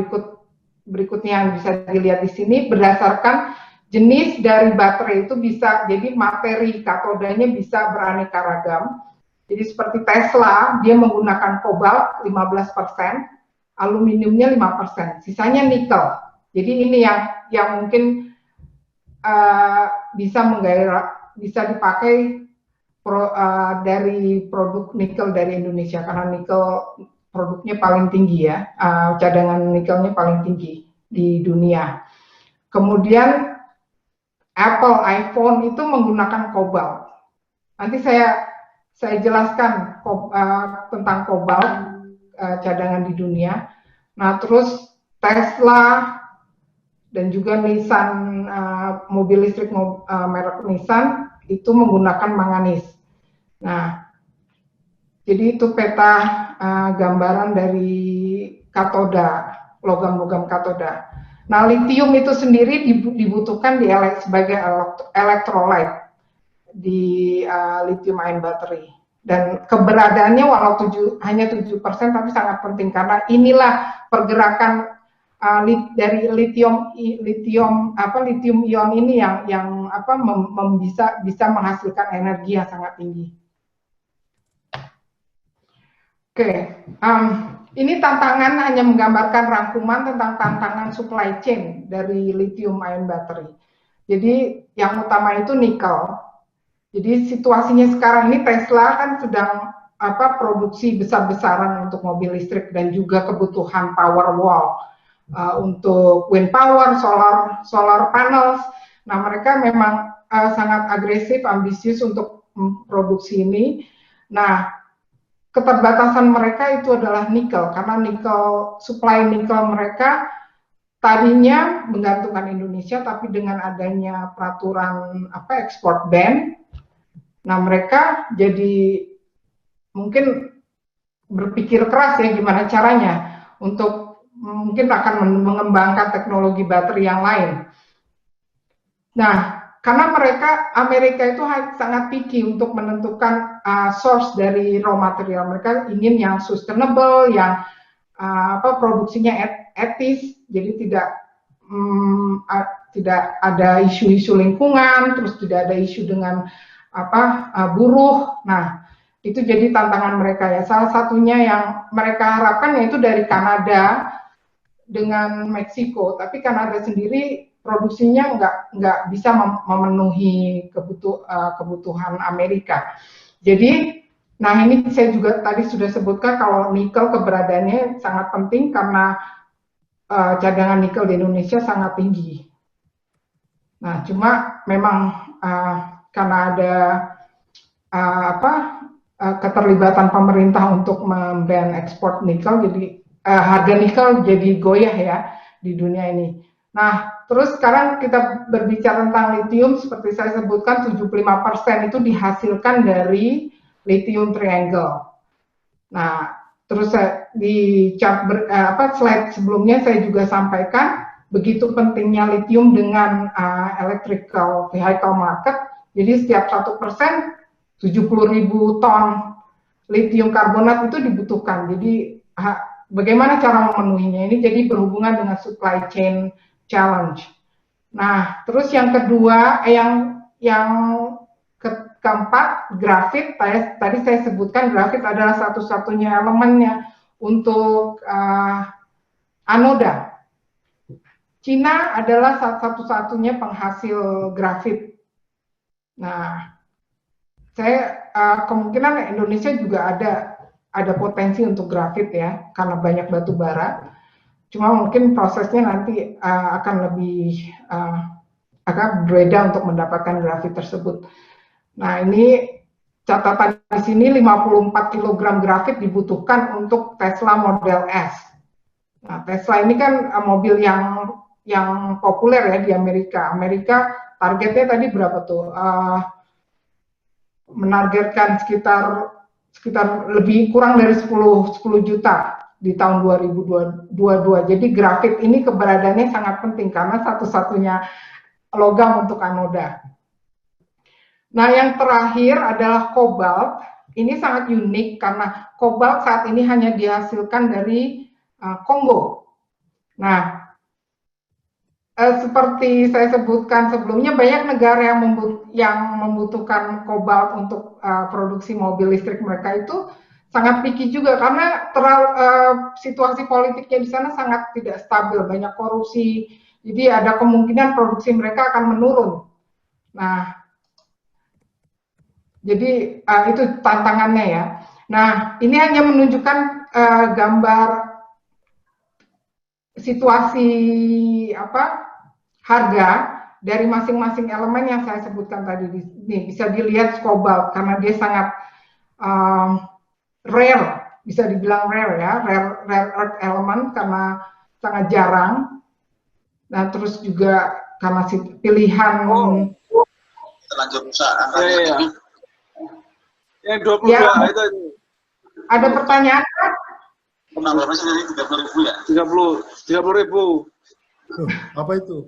berikutnya yang bisa dilihat di sini, berdasarkan jenis dari baterai itu bisa, jadi materi katodanya bisa beraneka ragam. Jadi seperti Tesla, dia menggunakan kobalt 15%, aluminiumnya 5%, sisanya nikel. Jadi ini yang mungkin bisa dipakai dari produk nikel dari Indonesia, karena nikel produknya paling tinggi ya, cadangan nikelnya paling tinggi di dunia. Kemudian Apple iPhone itu menggunakan kobalt. Nanti saya jelaskan tentang kobalt cadangan di dunia. Nah, terus Tesla dan juga Nissan, mobil listrik merek Nissan itu menggunakan manganis. Nah, jadi itu peta gambaran dari katoda, logam-logam katoda. Nah, lithium itu sendiri dibutuhkan sebagai elektrolyte di lithium ion battery. Dan keberadaannya walau hanya 7%, tapi sangat penting karena inilah pergerakan dari lithium ion ini yang bisa menghasilkan energi yang sangat tinggi. Oke, ini tantangan hanya menggambarkan rangkuman tentang tantangan supply chain dari lithium ion battery. Jadi yang utama itu nikel. Jadi situasinya sekarang ini Tesla kan sedang produksi besar-besaran untuk mobil listrik dan juga kebutuhan power wall. Untuk wind power, solar panels. Nah, mereka memang sangat agresif, ambisius untuk produksi ini. Nah, keterbatasan mereka itu adalah nikel, karena supply nikel mereka tadinya menggantungkan Indonesia, tapi dengan adanya peraturan ekspor ban, nah mereka jadi mungkin berpikir keras ya gimana caranya untuk mungkin akan mengembangkan teknologi baterai yang lain. Nah, karena Amerika itu sangat picky untuk menentukan source dari raw material. Mereka ingin yang sustainable, yang produksinya etis, jadi tidak ada isu-isu lingkungan, terus tidak ada isu dengan buruh. Nah, itu jadi tantangan mereka ya. Salah satunya yang mereka harapkan yaitu dari Kanada dengan Meksiko, tapi Kanada sendiri produksinya nggak bisa memenuhi kebutuhan Amerika. Jadi, nah ini saya juga tadi sudah sebutkan kalau nikel keberadaannya sangat penting karena cadangan nikel di Indonesia sangat tinggi. Nah, cuma memang karena ada keterlibatan pemerintah untuk memban ekspor nikel, jadi harga nikel jadi goyah ya di dunia ini. Nah, Terus sekarang kita berbicara tentang lithium, seperti saya sebutkan 75% itu dihasilkan dari lithium triangle. Nah, terus di chart slide sebelumnya saya juga sampaikan begitu pentingnya lithium dengan electrical vehicle market. Jadi setiap 1% 70.000 ton lithium karbonat itu dibutuhkan. Jadi bagaimana cara memenuhinya? Ini jadi berhubungan dengan supply chain challenge. Nah, terus yang kedua, yang keempat, grafit. Tadi saya sebutkan grafit adalah satu-satunya elemennya untuk anoda. Cina adalah satu-satunya penghasil grafit. Nah, kemungkinan Indonesia juga ada potensi untuk grafit ya, karena banyak batu bara. Cuma mungkin prosesnya nanti akan lebih agak berbeda untuk mendapatkan grafit tersebut. Nah, ini catatan di sini 54 kg grafit dibutuhkan untuk Tesla Model S. Nah, Tesla ini kan mobil yang populer ya di Amerika. Amerika targetnya tadi berapa tuh? Menargetkan sekitar lebih kurang dari 10 juta di tahun 2022. Jadi grafit ini keberadaannya sangat penting karena satu-satunya logam untuk anoda. Nah, yang terakhir adalah kobalt. Ini sangat unik karena kobalt saat ini hanya dihasilkan dari Kongo. Nah, seperti saya sebutkan sebelumnya, banyak negara yang membutuhkan kobalt untuk produksi mobil listrik mereka itu sangat picky juga karena situasi politiknya di sana sangat tidak stabil, banyak korupsi, jadi ada kemungkinan produksi mereka akan menurun. Nah, jadi itu tantangannya ya. Nah, ini hanya menunjukkan gambar situasi harga dari masing-masing elemen yang saya sebutkan tadi. Ini bisa dilihat kobalt karena dia sangat rare, bisa dibilang rare ya, rare earth element karena sangat jarang. Nah, terus juga karena pilihan terlanjur angkanya tinggi. Yang 22 ya, itu. Ada pertanyaan kan? Penambahannya sendiri 30.000 ya? 30.000. Apa itu?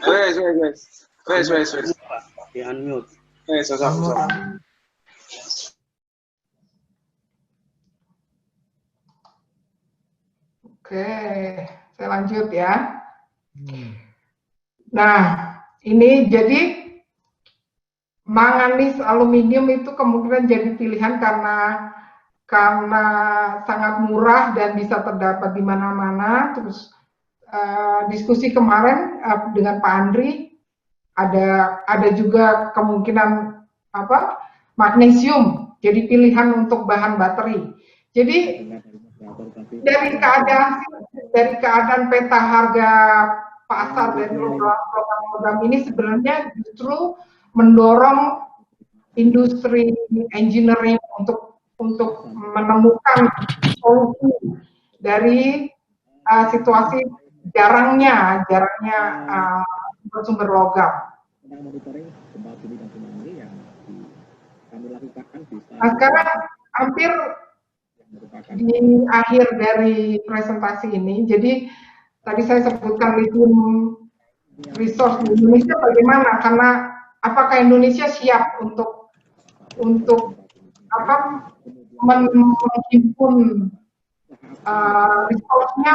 Wes. Di unmute. Oke, saya lanjut ya. Nah, ini jadi manganis aluminium itu kemungkinan jadi pilihan karena sangat murah dan bisa terdapat di mana-mana. Terus diskusi kemarin dengan Pak Andri ada juga kemungkinan magnesium jadi pilihan untuk bahan bateri. Jadi dari keadaan peta harga pasar dari logam ini sebenarnya justru mendorong industri engineering untuk menemukan solusi dari situasi jarangnya sumber logam. Nah, sekarang hampir di akhir dari presentasi ini, jadi tadi saya sebutkan lithium resource di Indonesia bagaimana, karena apakah Indonesia siap untuk menghimpun resource-nya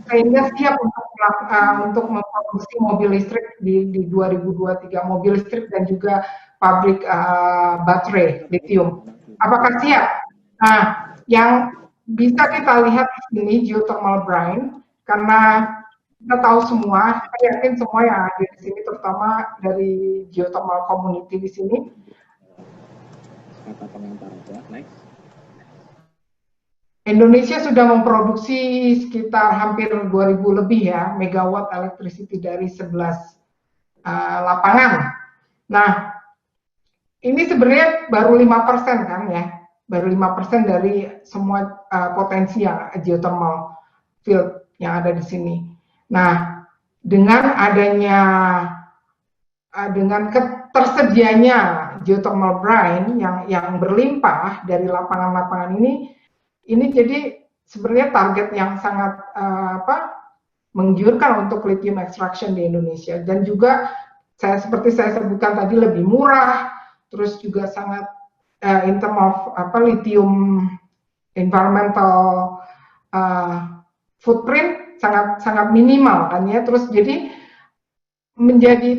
sehingga siap untuk memproduksi mobil listrik di 2023, mobil listrik dan juga pabrik baterai lithium. Apakah siap? Nah, yang bisa kita lihat di sini geothermal brine, karena kita tahu semua, saya yakin semua yang ada di sini, terutama dari geothermal community di sini. Indonesia sudah memproduksi sekitar hampir 2.000 lebih ya megawatt electricity dari 11 lapangan. Nah, ini sebenarnya baru 5% kan ya, baru 5% dari semua potensi yang geothermal field yang ada di sini. Nah, dengan adanya dengan tersedianya geothermal brine yang berlimpah dari lapangan-lapangan ini jadi sebenarnya target yang sangat menggiurkan untuk lithium extraction di Indonesia, dan juga seperti saya sebutkan tadi lebih murah, terus juga sangat in term of lithium environmental footprint sangat minimal kan ya. Terus jadi menjadi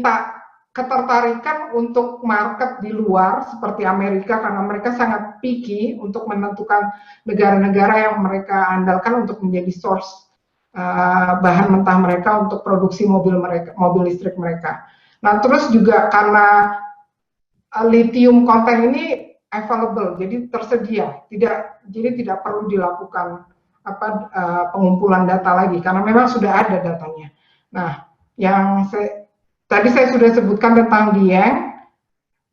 ketertarikan untuk market di luar seperti Amerika, karena mereka sangat picky untuk menentukan negara-negara yang mereka andalkan untuk menjadi source bahan mentah mereka untuk produksi mobil listrik mereka. Nah, terus juga karena lithium content ini available, jadi tersedia, jadi tidak perlu dilakukan pengumpulan data lagi karena memang sudah ada datanya. Nah, yang tadi saya sudah sebutkan tentang Dieng,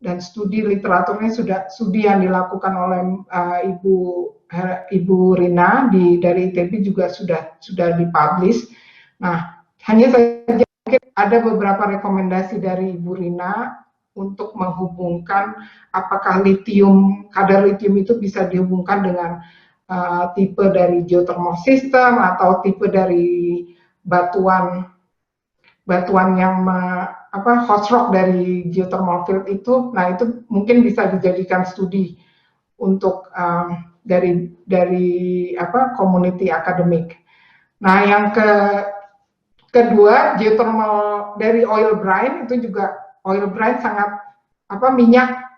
dan studi literaturnya studi yang dilakukan oleh Ibu Rina dari ITB juga sudah dipublish. Nah, hanya saja ada beberapa rekomendasi dari Ibu Rina untuk menghubungkan apakah kadar lithium itu bisa dihubungkan dengan tipe dari geothermal system atau tipe dari batuan yang hot rock dari geothermal field itu. Nah, itu mungkin bisa dijadikan studi untuk dari community akademik. Nah, yang kedua, geothermal dari oil brine itu juga, oil brine sangat minyak,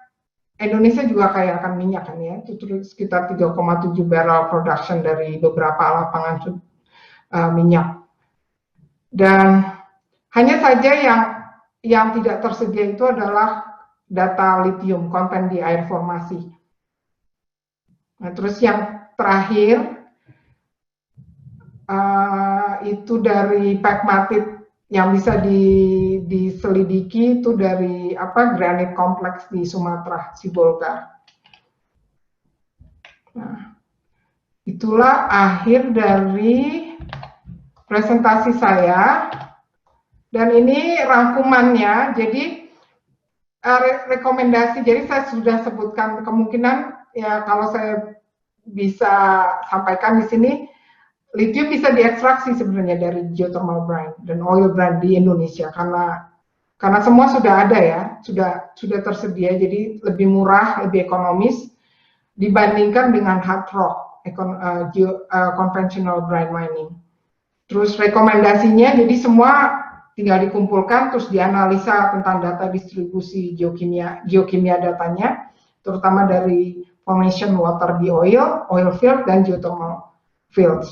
Indonesia juga kaya akan minyak kan ya, itu sekitar 3,7 barrel production dari beberapa lapangan minyak. Dan hanya saja yang tidak tersedia itu adalah data lithium konten di air formasi. Nah, terus yang terakhir itu dari pegmatit yang bisa diselidiki itu dari granit kompleks di Sumatera, Sibolga. Nah, itulah akhir dari presentasi saya. Dan ini rangkumannya, jadi rekomendasi, jadi saya sudah sebutkan kemungkinan ya kalau saya bisa sampaikan di sini, lithium bisa diekstraksi sebenarnya dari geothermal brine dan oil brine di Indonesia karena semua sudah ada ya, sudah tersedia, jadi lebih murah, lebih ekonomis dibandingkan dengan hard rock conventional brine mining. Terus rekomendasinya, jadi semua tinggal dikumpulkan terus dianalisa tentang data distribusi geokimia datanya, terutama dari formation water di oil field dan geothermal field.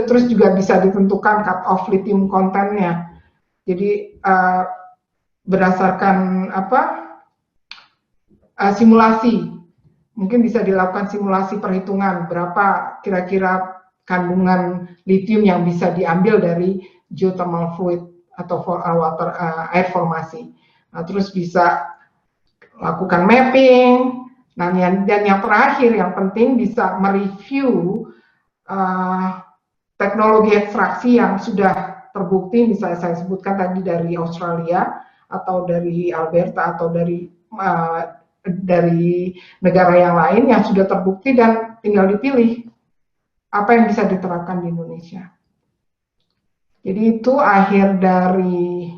Terus juga bisa ditentukan cut off lithium content-nya. Jadi berdasarkan simulasi, mungkin bisa dilakukan simulasi perhitungan berapa kira-kira kandungan lithium yang bisa diambil dari geothermal fluid atau air formasi. Nah, terus bisa lakukan mapping. Nah, dan yang terakhir yang penting bisa mereview teknologi ekstraksi yang sudah terbukti, misalnya saya sebutkan tadi dari Australia atau dari Alberta atau dari negara yang lain yang sudah terbukti, dan tinggal dipilih apa yang bisa diterapkan di Indonesia. Jadi itu akhir dari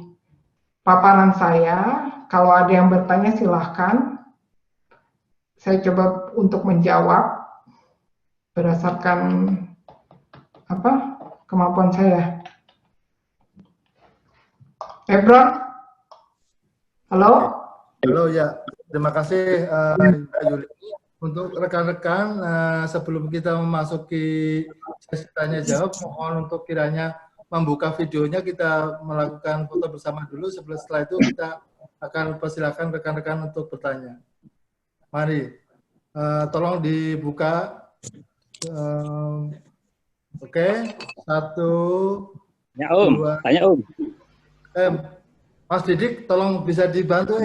paparan saya. Kalau ada yang bertanya silahkan. Saya coba untuk menjawab berdasarkan kemampuan saya. Ebron? Halo? Halo ya, terima kasih Mbak Yuli. Untuk rekan-rekan, sebelum kita memasuki sesi tanya jawab, mohon untuk kiranya membuka videonya, kita melakukan foto bersama dulu. Setelah itu kita akan persilakan rekan-rekan untuk bertanya. Mari, tolong dibuka. Oke, 1, ya, Om. 2. Tanya, Om. Mas Didik, tolong bisa dibantu.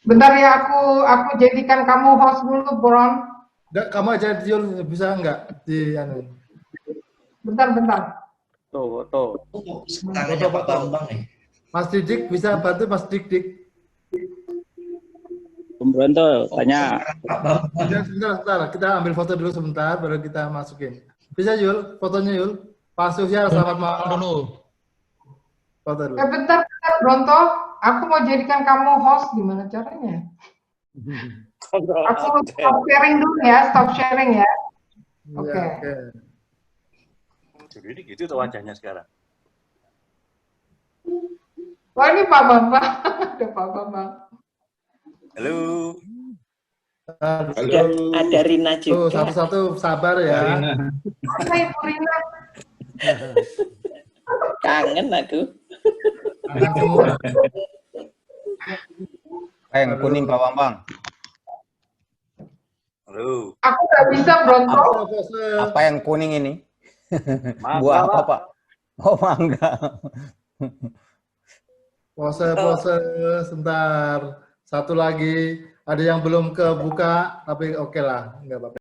Bentar ya, aku jadikan kamu host dulu, Bron. Enggak, kamu aja Yul, bisa enggak di anu? Bentar. Foto. Tangannya Pak Bambang nih. Mas Didik bisa bantu Mas Didik. Om Bronto tanya. Pak Bambang. Sebentar, kita ambil foto dulu sebentar, baru kita masukin. Bisa Yul, fotonya Yul. Pak Sufyan, selamat malam dulu. Foto dulu. Bentar, Bronto. Aku mau jadikan kamu host, gimana caranya? Aku stop sharing dulu ya, stop sharing ya. Oke. Jadi ini gitu tuh wajahnya sekarang. Wah, ini Pak Bambang. Ada Pak Bambang. Halo. Ada Rina juga. Satu-satu sabar ya. Hai Ibu Rina. Kangen aku. Yang kuning Pak Bambang. Halo. Aku nggak bisa Bronto. Apa yang kuning ini? Buah apa Pak? Oh mangga. Pose sebentar. Satu lagi. Ada yang belum kebuka, tapi oke lah, nggak apa-apa.